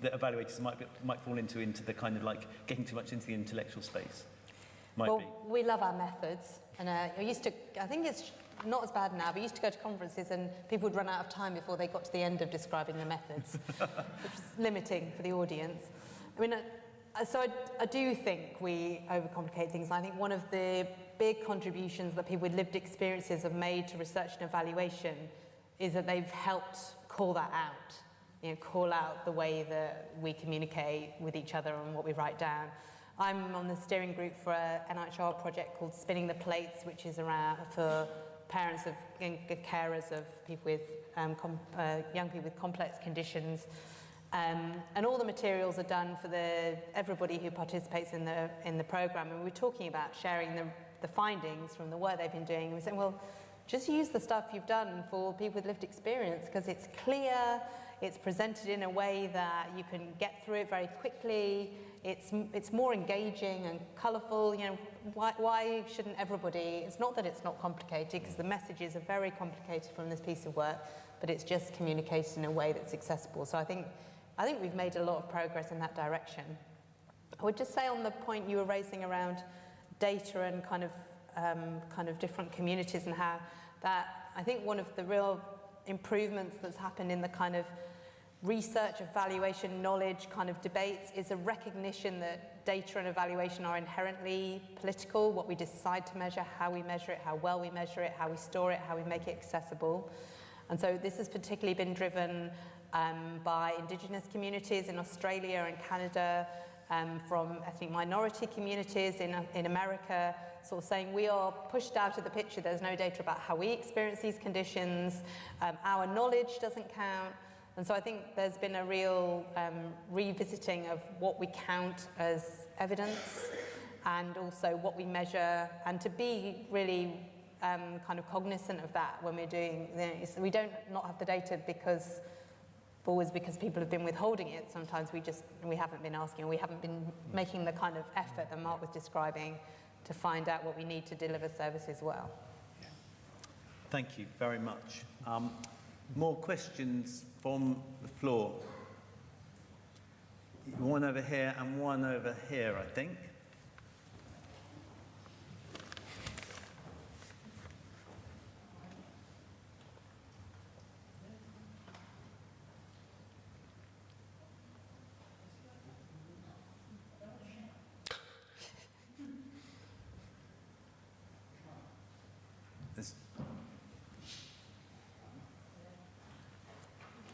that evaluators might fall into the kind of like getting too much into the intellectual space might be? Well, we love our methods, and I think it's not as bad now, but I used to go to conferences and people would run out of time before they got to the end of describing the methods, which is limiting for the audience. I mean, so I do think we overcomplicate things. I think one of the big contributions that people with lived experiences have made to research and evaluation is that they've helped call that out, call out the way that we communicate with each other and what we write down. I'm on the steering group for an NIHR project called Spinning the Plates, which is around for parents of and carers of people with young people with complex conditions. And all the materials are done for everybody who participates in the program. And we're talking about sharing the findings from the work they've been doing. And we're saying, well, just use the stuff you've done for people with lived experience, because it's clear, it's presented in a way that you can get through it very quickly. It's more engaging and colourful. Why shouldn't everybody? It's not that it's not complicated, because the messages are very complicated from this piece of work, but it's just communicated in a way that's accessible. So I think we've made a lot of progress in that direction. I would just say on the point you were raising around data and kind of different communities and how that, I think one of the real improvements that's happened in the kind of research, evaluation, knowledge kind of debates is a recognition that data and evaluation are inherently political, what we decide to measure, how we measure it, how well we measure it, how we store it, how we make it accessible. And so this has particularly been driven by Indigenous communities in Australia and Canada, from ethnic minority communities in America, sort of saying we are pushed out of the picture. There's no data about how we experience these conditions. Our knowledge doesn't count. And so I think there's been a real revisiting of what we count as evidence and also what we measure, and to be really kind of cognizant of that when we're doing this. We don't not have the data because people have been withholding it. Sometimes we haven't been asking, we haven't been making the kind of effort that Mark was describing to find out what we need to deliver services well. Thank you very much. More questions from the floor? One over here and one over here, I think.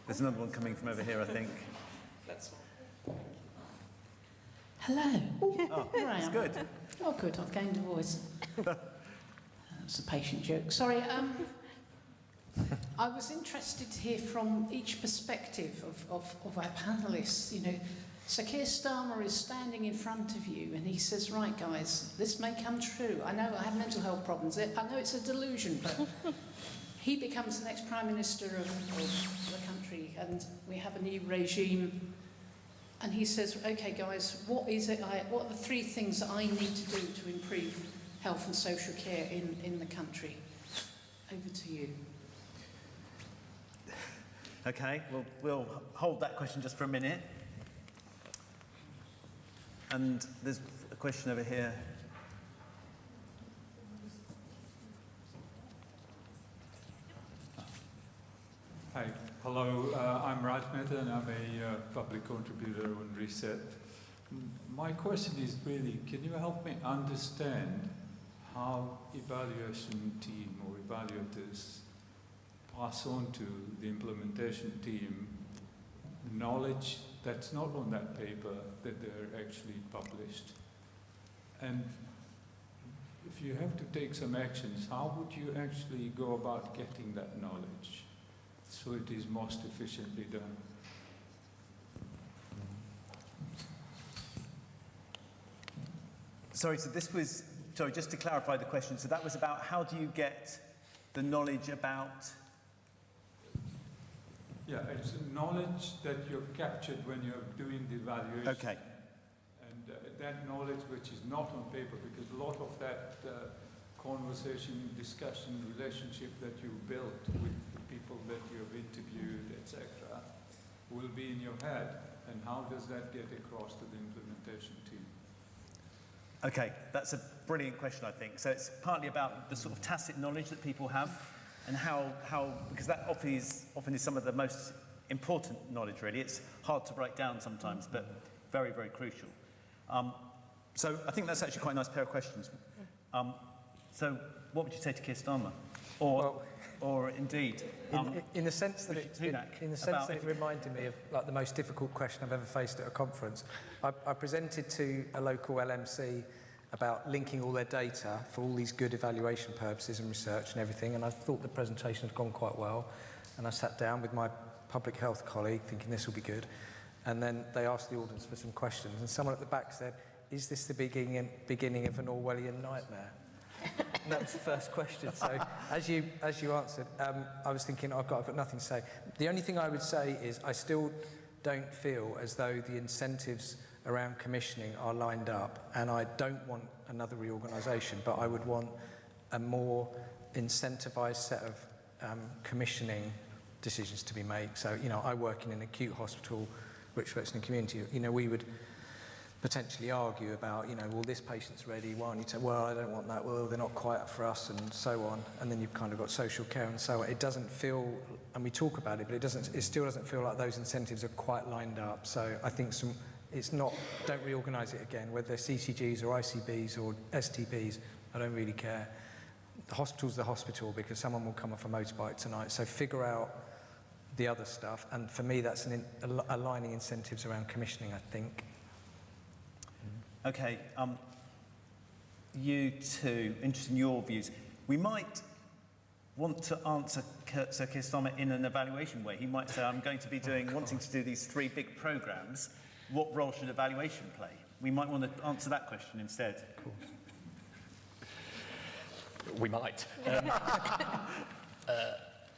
There's another one coming from over here, I think. Hello. Oh, that's good. Oh, good. I've gained a voice. That's a patient joke. Sorry. I was interested to hear from each perspective of our panellists. Sir Keir Starmer is standing in front of you and he says, right, guys, this may come true. I know I have mental health problems. I know it's a delusion, but he becomes the next Prime Minister of the country and we have a new regime And he says, okay guys, what are the 3 things that I need to do to improve health and social care in the country? Over to you. Okay, we'll hold that question just for a minute. And there's a question over here. Hi, hello, I'm Raj Mehta and I'm a public contributor on Reset. My question is really, can you help me understand how evaluation team or evaluators pass on to the implementation team knowledge that's not on that paper that they're actually published? And if you have to take some actions, how would you actually go about getting that knowledge so it is most efficiently done? Sorry, so this was, sorry, just to clarify the question, so that was about how do you get the knowledge about... Yeah, it's knowledge that you've captured when you're doing the evaluation. Okay. And that knowledge which is not on paper, because a lot of that conversation, discussion, relationship that you built with the people that you have interviewed, etc., will be in your head. And how does that get across to the implementation team? Okay, that's a brilliant question, I think. So it's partly about the sort of tacit knowledge that people have and how because that often is some of the most important knowledge, really. It's hard to write down sometimes, but very, very crucial. So I think that's actually quite a nice pair of questions. So what would you say to Keir Starmer? Or indeed... in the sense that it reminded me of like the most difficult question I've ever faced at a conference. I presented to a local LMC about linking all their data for all these good evaluation purposes and research and everything, and I thought the presentation had gone quite well. And I sat down with my public health colleague thinking this will be good, and then they asked the audience for some questions, and someone at the back said, "Is this the beginning of an Orwellian nightmare?" And that was the first question. So as you answered, I was thinking I've got nothing to say. The only thing I would say is I still don't feel as though the incentives around commissioning are lined up, and I don't want another reorganisation, but I would want a more incentivised set of commissioning decisions to be made. So, you know, I work in an acute hospital, Rich Wexton community. You know, we would potentially argue about, you know, well, this patient's ready, why don't you say, well, I don't want that, well, they're not quite up for us, and so on. And then you've kind of got social care and so on. It doesn't feel, and we talk about it, but it still doesn't feel like those incentives are quite lined up. So I think it's not, don't reorganise it again, whether they're CCGs or ICBs or STBs, I don't really care. The hospital's the hospital because someone will come off a motorbike tonight, so figure out the other stuff, and for me that's aligning incentives around commissioning, I think. Okay, you two, interested in your views. We might want to answer Sir Keir Starmer in an evaluation way. He might say, I'm going to be wanting to do these 3 big programmes. What role should evaluation play? We might want to answer that question instead. Cool. We might.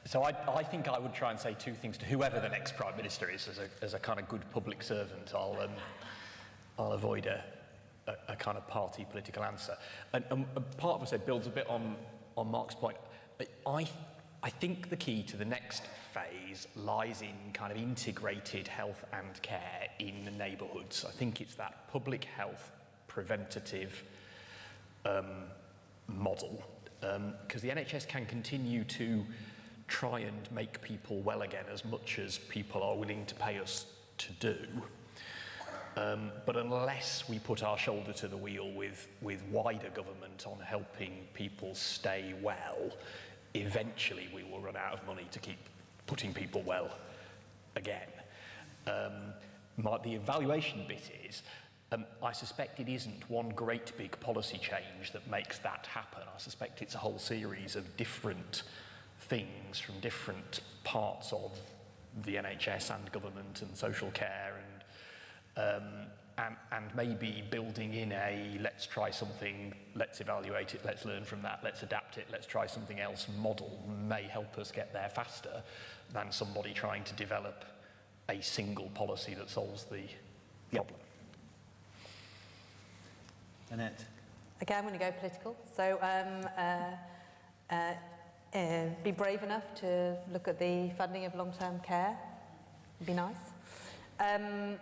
So I think I would try and say 2 things to whoever the next Prime Minister is as a kind of good public servant. I'll avoid a kind of party political answer. And part of what I said builds a bit on Mark's point. I think the key to the next phase lies in kind of integrated health and care in the neighbourhoods. I think it's that public health preventative model, because the NHS can continue to try and make people well again as much as people are willing to pay us to do. But unless we put our shoulder to the wheel with wider government on helping people stay well, eventually we will run out of money to keep putting people well again. The evaluation bit is, I suspect it isn't one great big policy change that makes that happen. I suspect it's a whole series of different things from different parts of the NHS and government and social care and maybe building in a let's try something, let's evaluate it, let's learn from that, let's adapt it, let's try something else model may help us get there faster than somebody trying to develop a single policy that solves the problem. Annette? Okay, I'm going to go political. So be brave enough to look at the funding of long-term care. Would be nice. I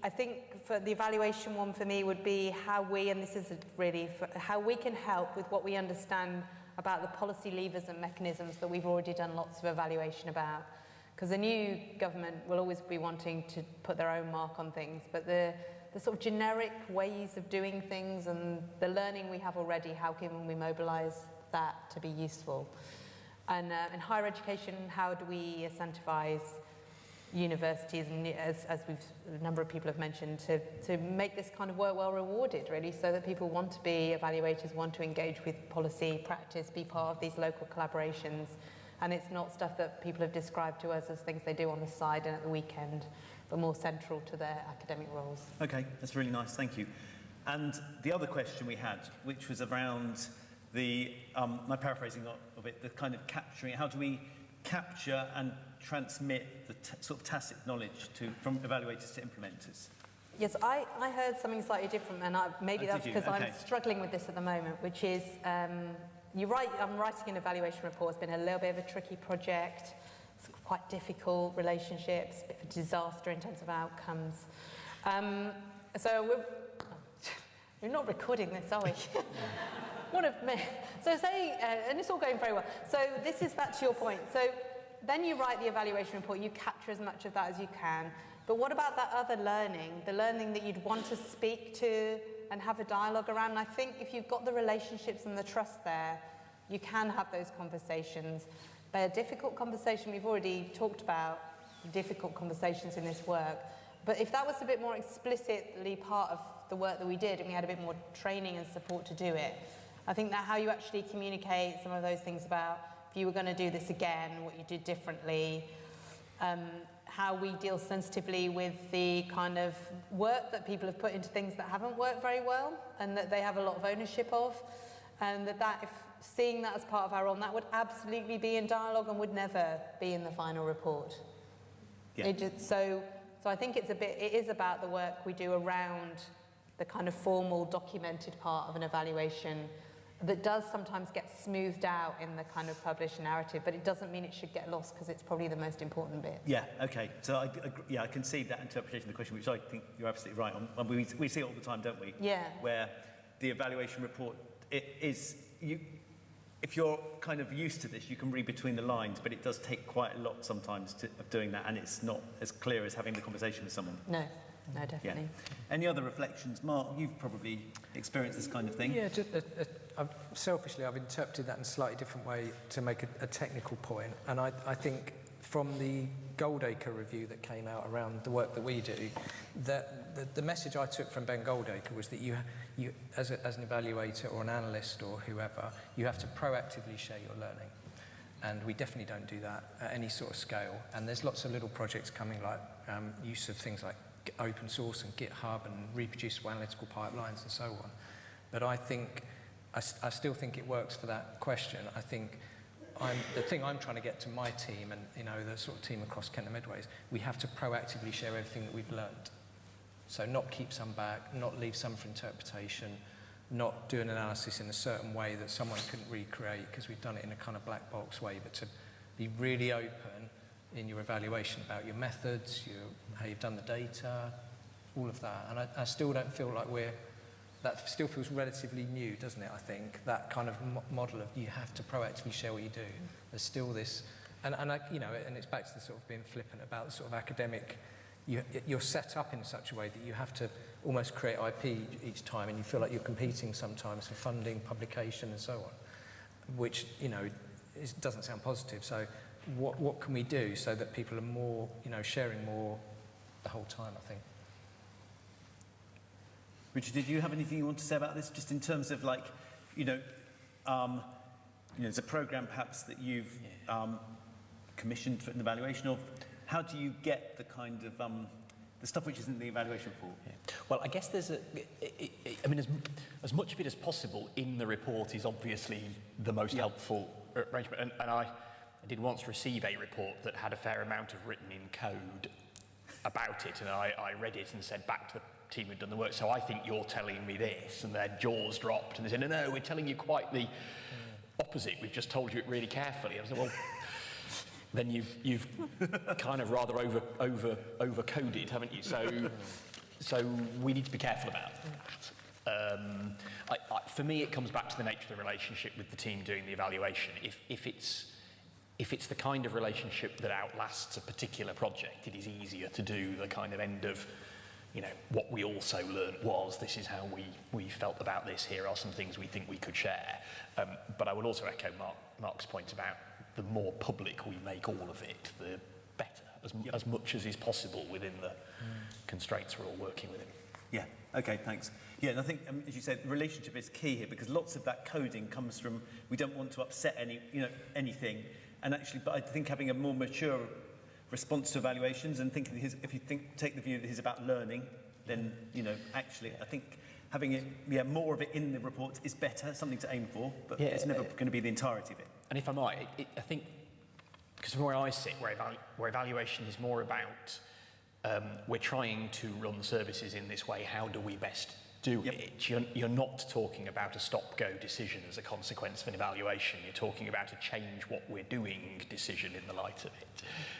think for the evaluation one for me would be how we, and this is really how we can help with what we understand about the policy levers and mechanisms that we've already done lots of evaluation about. Because the new government will always be wanting to put their own mark on things, but the sort of generic ways of doing things and the learning we have already, how can we mobilise that to be useful? And in higher education, how do we incentivise universities, and as a number of people have mentioned, to make this kind of work well rewarded, really, so that people want to be evaluators, want to engage with policy practice, be part of these local collaborations, and it's not stuff that people have described to us as things they do on the side and at the weekend, but more central to their academic roles. Okay, that's really nice, thank you. And the other question we had, which was around the, my paraphrasing of it, the kind of capturing, how do we capture and transmit the sort of tacit knowledge from evaluators to implementers? Yes, I heard something slightly different, and maybe that's because I'm struggling with this at the moment, which is, you're right, I'm writing an evaluation report. It's been a little bit of a tricky project. It's quite difficult relationships, a bit of a disaster in terms of outcomes. So we're not recording this, are we? What a me. So say, and it's all going very well. So this is back to your point. So then you write the evaluation report, you capture as much of that as you can. But what about that other learning, the learning that you'd want to speak to and have a dialogue around? And I think if you've got the relationships and the trust there, you can have those conversations. They're a difficult conversation. We've already talked about difficult conversations in this work. But if that was a bit more explicitly part of the work that we did and we had a bit more training and support to do it, I think that how you actually communicate some of those things about if you were going to do this again, what you did differently, how we deal sensitively with the kind of work that people have put into things that haven't worked very well and that they have a lot of ownership of, and that if seeing that as part of our role, that would absolutely be in dialogue and would never be in the final report. Yeah. So I think it is about the work we do around the kind of formal documented part of an evaluation that does sometimes get smoothed out in the kind of published narrative, but it doesn't mean it should get lost because it's probably the most important bit. Yeah, okay. So I concede that interpretation of the question, which I think you're absolutely right on. And we see it all the time, don't we? Yeah. Where the evaluation report, if you're kind of used to this, you can read between the lines, but it does take quite a lot sometimes of doing that, and it's not as clear as having the conversation with someone. No, definitely. Yeah. Any other reflections? Mark, you've probably experienced this kind of thing. Yeah, selfishly, I've interpreted that in a slightly different way to make a technical point. And I think from the Goldacre review that came out around the work that we do, that the message I took from Ben Goldacre was that you as an evaluator or an analyst or whoever, you have to proactively share your learning. And we definitely don't do that at any sort of scale. And there's lots of little projects coming, like use of things like open source and GitHub and reproducible analytical pipelines and so on. But I think, I still think it works for that question. I think the thing I'm trying to get to my team and the sort of team across Kent and Medway is we have to proactively share everything that we've learned. So not keep some back, not leave some for interpretation, not do an analysis in a certain way that someone couldn't recreate because we've done it in a kind of black box way, but to be really open in your evaluation about your methods, how you've done the data, all of that. And I still don't feel like that still feels relatively new, doesn't it, I think? That kind of model of you have to proactively share what you do. There's still this, and it's back to the sort of being flippant about the sort of academic, you're set up in such a way that you have to almost create IP each time, and you feel like you're competing sometimes for funding, publication, and so on, which, it doesn't sound positive. So what can we do so that people are more, sharing more the whole time, I think? Richard, did you have anything you want to say about this, just in terms of there's a programme perhaps that you've commissioned for an evaluation of. How do you get the kind of the stuff which isn't in the evaluation report? Yeah. Well, I guess there's as much of it as possible in the report is obviously the most helpful arrangement. And I did once receive a report that had a fair amount of written in code about it, and I read it and said back to the team who'd done the work, so I think you're telling me this, and their jaws dropped, and they said, no, we're telling you quite the opposite. We've just told you it really carefully. I said, well, then you've kind of rather over coded, haven't you? So we need to be careful about that. For me, it comes back to the nature of the relationship with the team doing the evaluation. If it's the kind of relationship that outlasts a particular project, it is easier to do the kind of end of, what we also learned was, this is how we felt about this, here are some things we think we could share. But I would also echo Mark's point about the more public we make all of it, the better, as much as is possible within the constraints we're all working within. Yeah, okay, thanks. Yeah, and I think, as you said, relationship is key here, because lots of that coding comes from, we don't want to upset anything. And actually, but I think having a more mature response to evaluations and thinking if you take the view that he's about learning, then, actually, I think having it, more of it in the report is better, something to aim for, but it's never going to be the entirety of it. And if I might, I think, because from where I sit, where evaluation is more about, we're trying to run services in this way, how do we best do it? You're not talking about a stop-go decision as a consequence of an evaluation. You're talking about a change what we're doing decision in the light of it.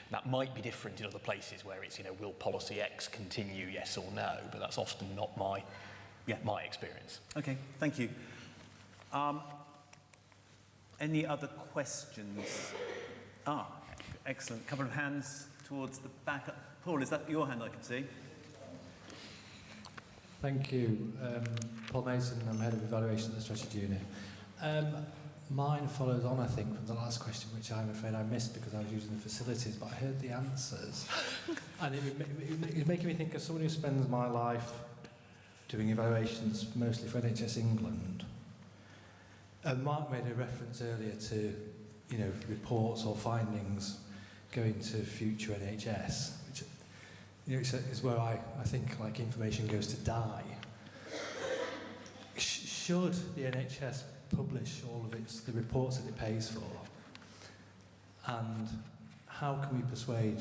That might be different in other places where it's, will policy X continue, yes or no, but that's often not my experience. Okay, thank you. Any other questions? Excellent. Couple of hands towards the back. Paul, is that your hand I can see? Thank you. Paul Mason, I'm Head of Evaluation at the Strategy Unit. Mine follows on, I think, from the last question, which I'm afraid I missed because I was using the facilities, but I heard the answers. And it was making me think of someone who spends my life doing evaluations mostly for NHS England. And Mark made a reference earlier to, reports or findings going to future NHS, which is where I think information goes to die. Should the NHS publish all of the reports that it pays for? And how can we persuade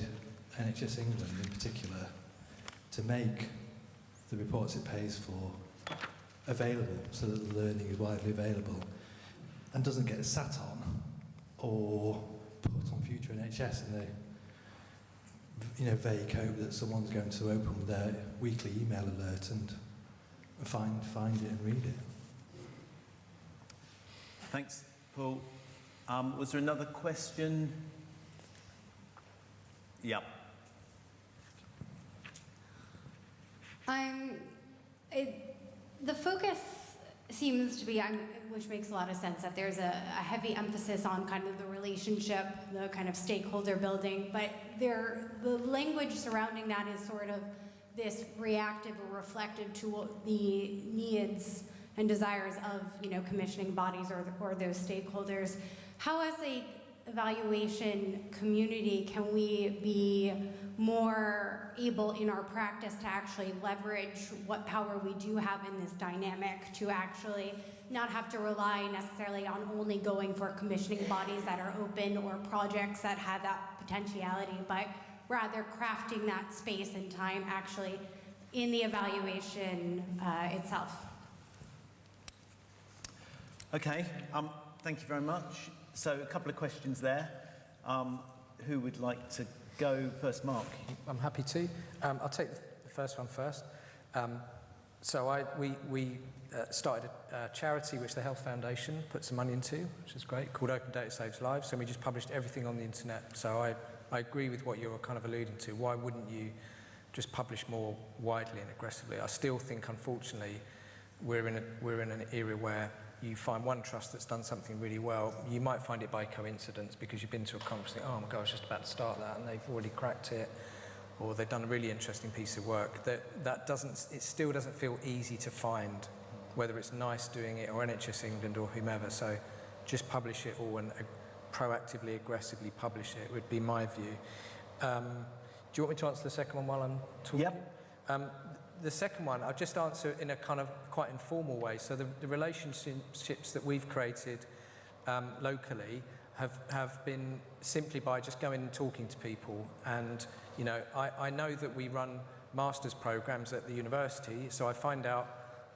NHS England in particular to make the reports it pays for available so that the learning is widely available and doesn't get sat on or put on future NHS in the vague hope that someone's going to open their weekly email alert and find it and read it. Thanks, Paul. Was there another question? Yeah. The focus seems to be, which makes a lot of sense, that there's a heavy emphasis on kind of the relationship, the kind of stakeholder building, but the language surrounding that is sort of this reactive or reflective to the needs and desires of commissioning bodies or those stakeholders. How, as a evaluation community, can we be more able in our practice to actually leverage what power we do have in this dynamic to actually not have to rely necessarily on only going for commissioning bodies that are open or projects that have that potentiality, but rather crafting that space and time actually in the evaluation itself? Okay, thank you very much. So a couple of questions there. Who would like to go first? Mark? I'm happy to. I'll take the first one first. We started a charity which the Health Foundation put some money into, which is great, called Open Data Saves Lives, and we just published everything on the internet. So I agree with what you're kind of alluding to. Why wouldn't you just publish more widely and aggressively? I still think, unfortunately, we're in an era where you find one trust that's done something really well. You might find it by coincidence because you've been to a conference and think, oh my God, I was just about to start that, and they've already cracked it, or they've done a really interesting piece of work. It still doesn't feel easy to find, whether it's NICE doing it or NHS England or whomever. So just publish it all and proactively, aggressively publish it would be my view. Do you want me to answer the second one while I'm talking? Yep. The second one, I'll just answer in a kind of quite informal way. So the relationships that we've created locally have been simply by just going and talking to people. And, you know, I know that we run master's programs at the university, so I find out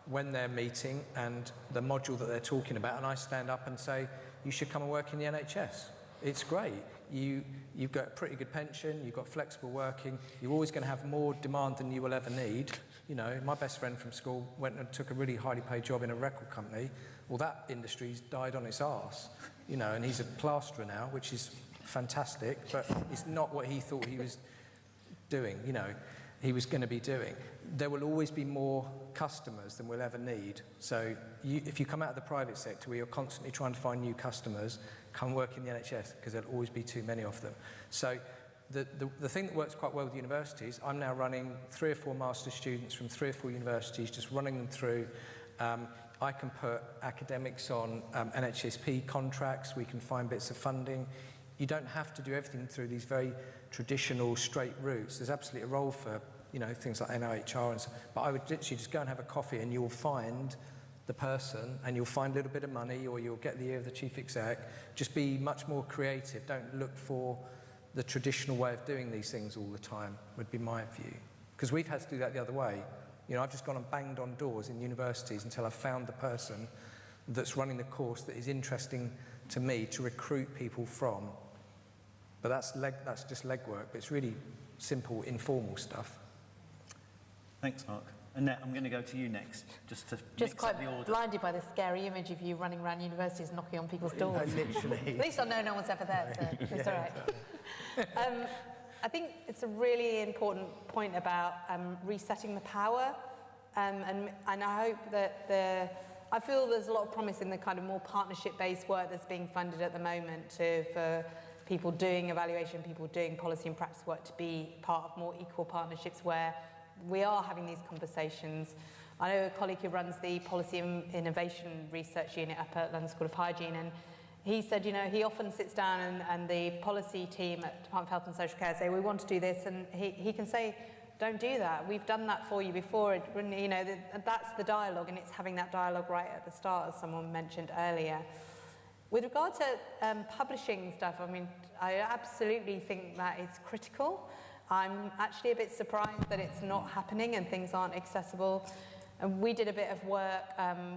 when they're meeting and the module that they're talking about, and I stand up and say, you should come and work in the NHS. It's great. You've got a pretty good pension, you've got flexible working, you're always going to have more demand than you will ever need. You know, my best friend from school went and took a really highly paid job in a record company. Well, that industry's died on its arse, you know, and he's a plasterer now, which is fantastic, but it's not what he thought he was doing, you know, he was going to be doing. There will always be more customers than we'll ever need. So if you come out of the private sector where you're constantly trying to find new customers, come work in the NHS, because there'll always be too many of them. So the thing that works quite well with universities, I'm now running 3 or 4 master's students from 3 or 4 universities, just running them through. I can put academics on NHSP contracts, we can find bits of funding. You don't have to do everything through these very traditional straight routes. There's absolutely a role for, you know, things like NIHR and so, but I would literally just go and have a coffee and you'll find the person and you'll find a little bit of money, or you'll get the ear of the chief exec. Just be much more creative. Don't look for the traditional way of doing these things all the time, would be my view. Because we've had to do that the other way. You know, I've just gone and banged on doors in universities until I've found the person that's running the course that is interesting to me to recruit people from. But that's just legwork, but it's really simple, informal stuff. Thanks, Mark. Annette, I'm going to go to you next, just to Just mix quite up the order. blinded by the scary image of you running around universities knocking on people's doors. No, literally. At least I know no one's ever there, so it's all right. I think it's a really important point about resetting the power, and I hope that I feel there's a lot of promise in the kind of more partnership-based work that's being funded at the moment for people doing evaluation, people doing policy and practice work to be part of more equal partnerships where we are having these conversations. I know a colleague who runs the Policy and Innovation Research Unit up at London School of Hygiene, and he said, you know, he often sits down and the policy team at Department of Health and Social Care say, we want to do this, and he can say, don't do that. We've done that for you before. You know, that's the dialogue, and it's having that dialogue right at the start, as someone mentioned earlier. With regard to publishing stuff, I mean, I absolutely think that is critical. I'm actually a bit surprised that it's not happening and things aren't accessible. And we did a bit of work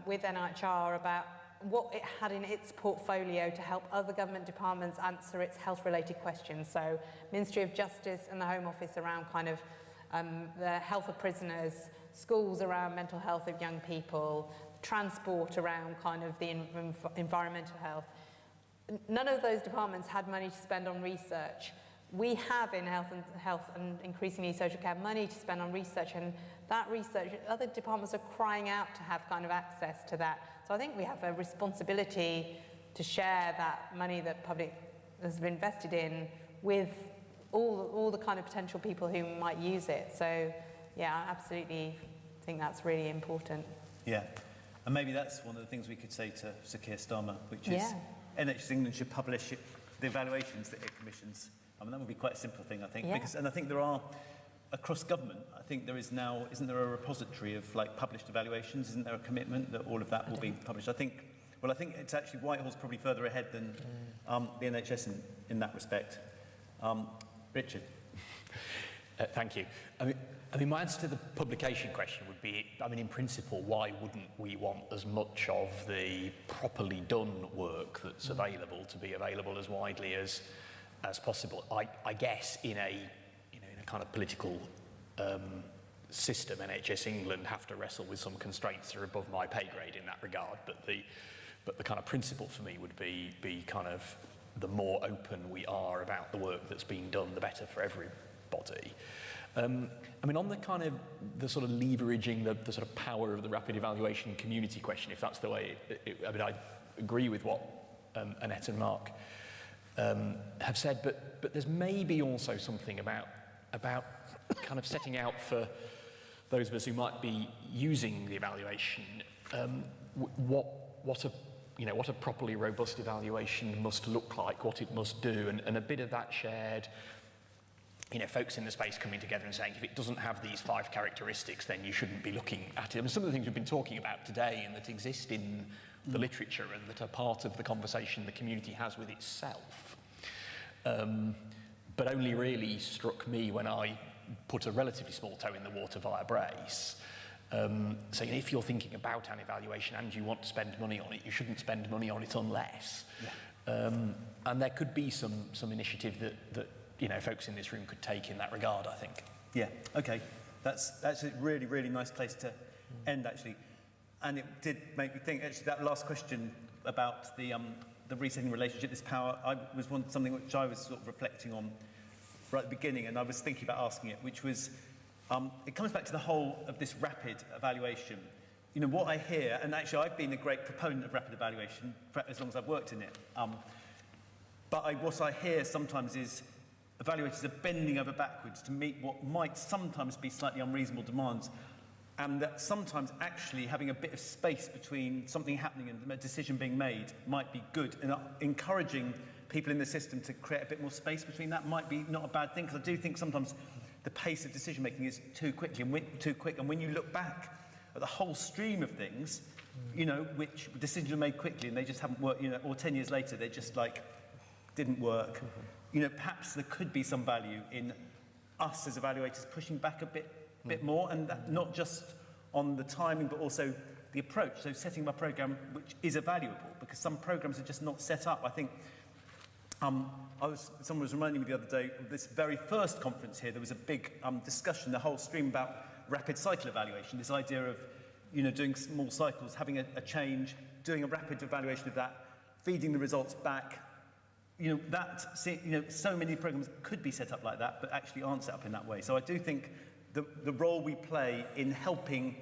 with NIHR about what it had in its portfolio to help other government departments answer its health-related questions. So Ministry of Justice and the Home Office around kind of the health of prisoners, schools around mental health of young people, transport around kind of the environmental health. None of those departments had money to spend on research. We have in health and increasingly social care money to spend on research, and that research, other departments are crying out to have kind of access to that. So I think we have a responsibility to share that money that public has been invested in with all the kind of potential people who might use it. So yeah, I absolutely think that's really important. Yeah, and maybe that's one of the things we could say to Sir Keir Starmer, which is NHS England should publish the evaluations that it commissions. I mean, that would be quite a simple thing, I think. Yeah. And I think there are, across government, I think there is now, isn't there a repository of like published evaluations? Isn't there a commitment that all of that will be published? I think it's actually, Whitehall's probably further ahead than the NHS in that respect. Richard. Thank you. I mean, my answer to the publication question would be, I mean, in principle, why wouldn't we want as much of the properly done work that's available to be available as widely as possible? I guess in a kind of political system, NHS England have to wrestle with some constraints that are above my pay grade in that regard. But the kind of principle for me would be kind of the more open we are about the work that's being done, the better for everybody. I mean, on the kind of the sort of leveraging the sort of power of the rapid evaluation community question, if that's the way, I mean, I agree with what Annette and Mark have said, but there's maybe also something about kind of setting out for those of us who might be using the evaluation what a properly robust evaluation must look like, what it must do, and a bit of that shared, folks in the space coming together and saying, if it doesn't have these 5 characteristics, then you shouldn't be looking at it. I mean, some of the things we've been talking about today and that exist in the literature and that are part of the conversation the community has with itself. But only really struck me when I put a relatively small toe in the water via Brace. So if you're thinking about an evaluation and you want to spend money on it, you shouldn't spend money on it unless. Yeah. And there could be some initiative that folks in this room could take in that regard, I think. Yeah, okay. That's actually a really, really nice place to end, actually. And it did make me think, actually, that last question about the resetting relationship, this power, was something which I was sort of reflecting on right at the beginning, and I was thinking about asking it, which was, it comes back to the whole of this rapid evaluation. What I hear, and actually I've been a great proponent of rapid evaluation for as long as I've worked in it, but what I hear sometimes is evaluators are bending over backwards to meet what might sometimes be slightly unreasonable demands, and that sometimes actually having a bit of space between something happening and a decision being made might be good, and encouraging people in the system to create a bit more space between that might be not a bad thing, because I do think sometimes the pace of decision making is too quick, and when you look back at the whole stream of things, which decisions are made quickly and they just haven't worked, or 10 years later they just didn't work. Perhaps there could be some value in us as evaluators pushing back a bit more, and that not just on the timing but also the approach. So setting up a program which is evaluable, because some programs are just not set up. I think someone was reminding me the other day of this very first conference here. There was a big discussion, the whole stream about rapid cycle evaluation. This idea of doing small cycles, having a change, doing a rapid evaluation of that, feeding the results back. So many programs could be set up like that, but actually aren't set up in that way. So I do think the role we play in helping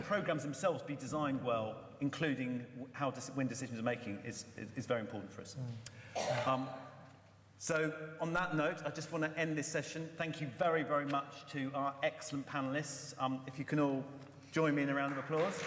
programs themselves be designed well, including when decisions are making, is very important for us. So on that note, I just want to end this session. Thank you very, very much to our excellent panelists. If you can all join me in a round of applause.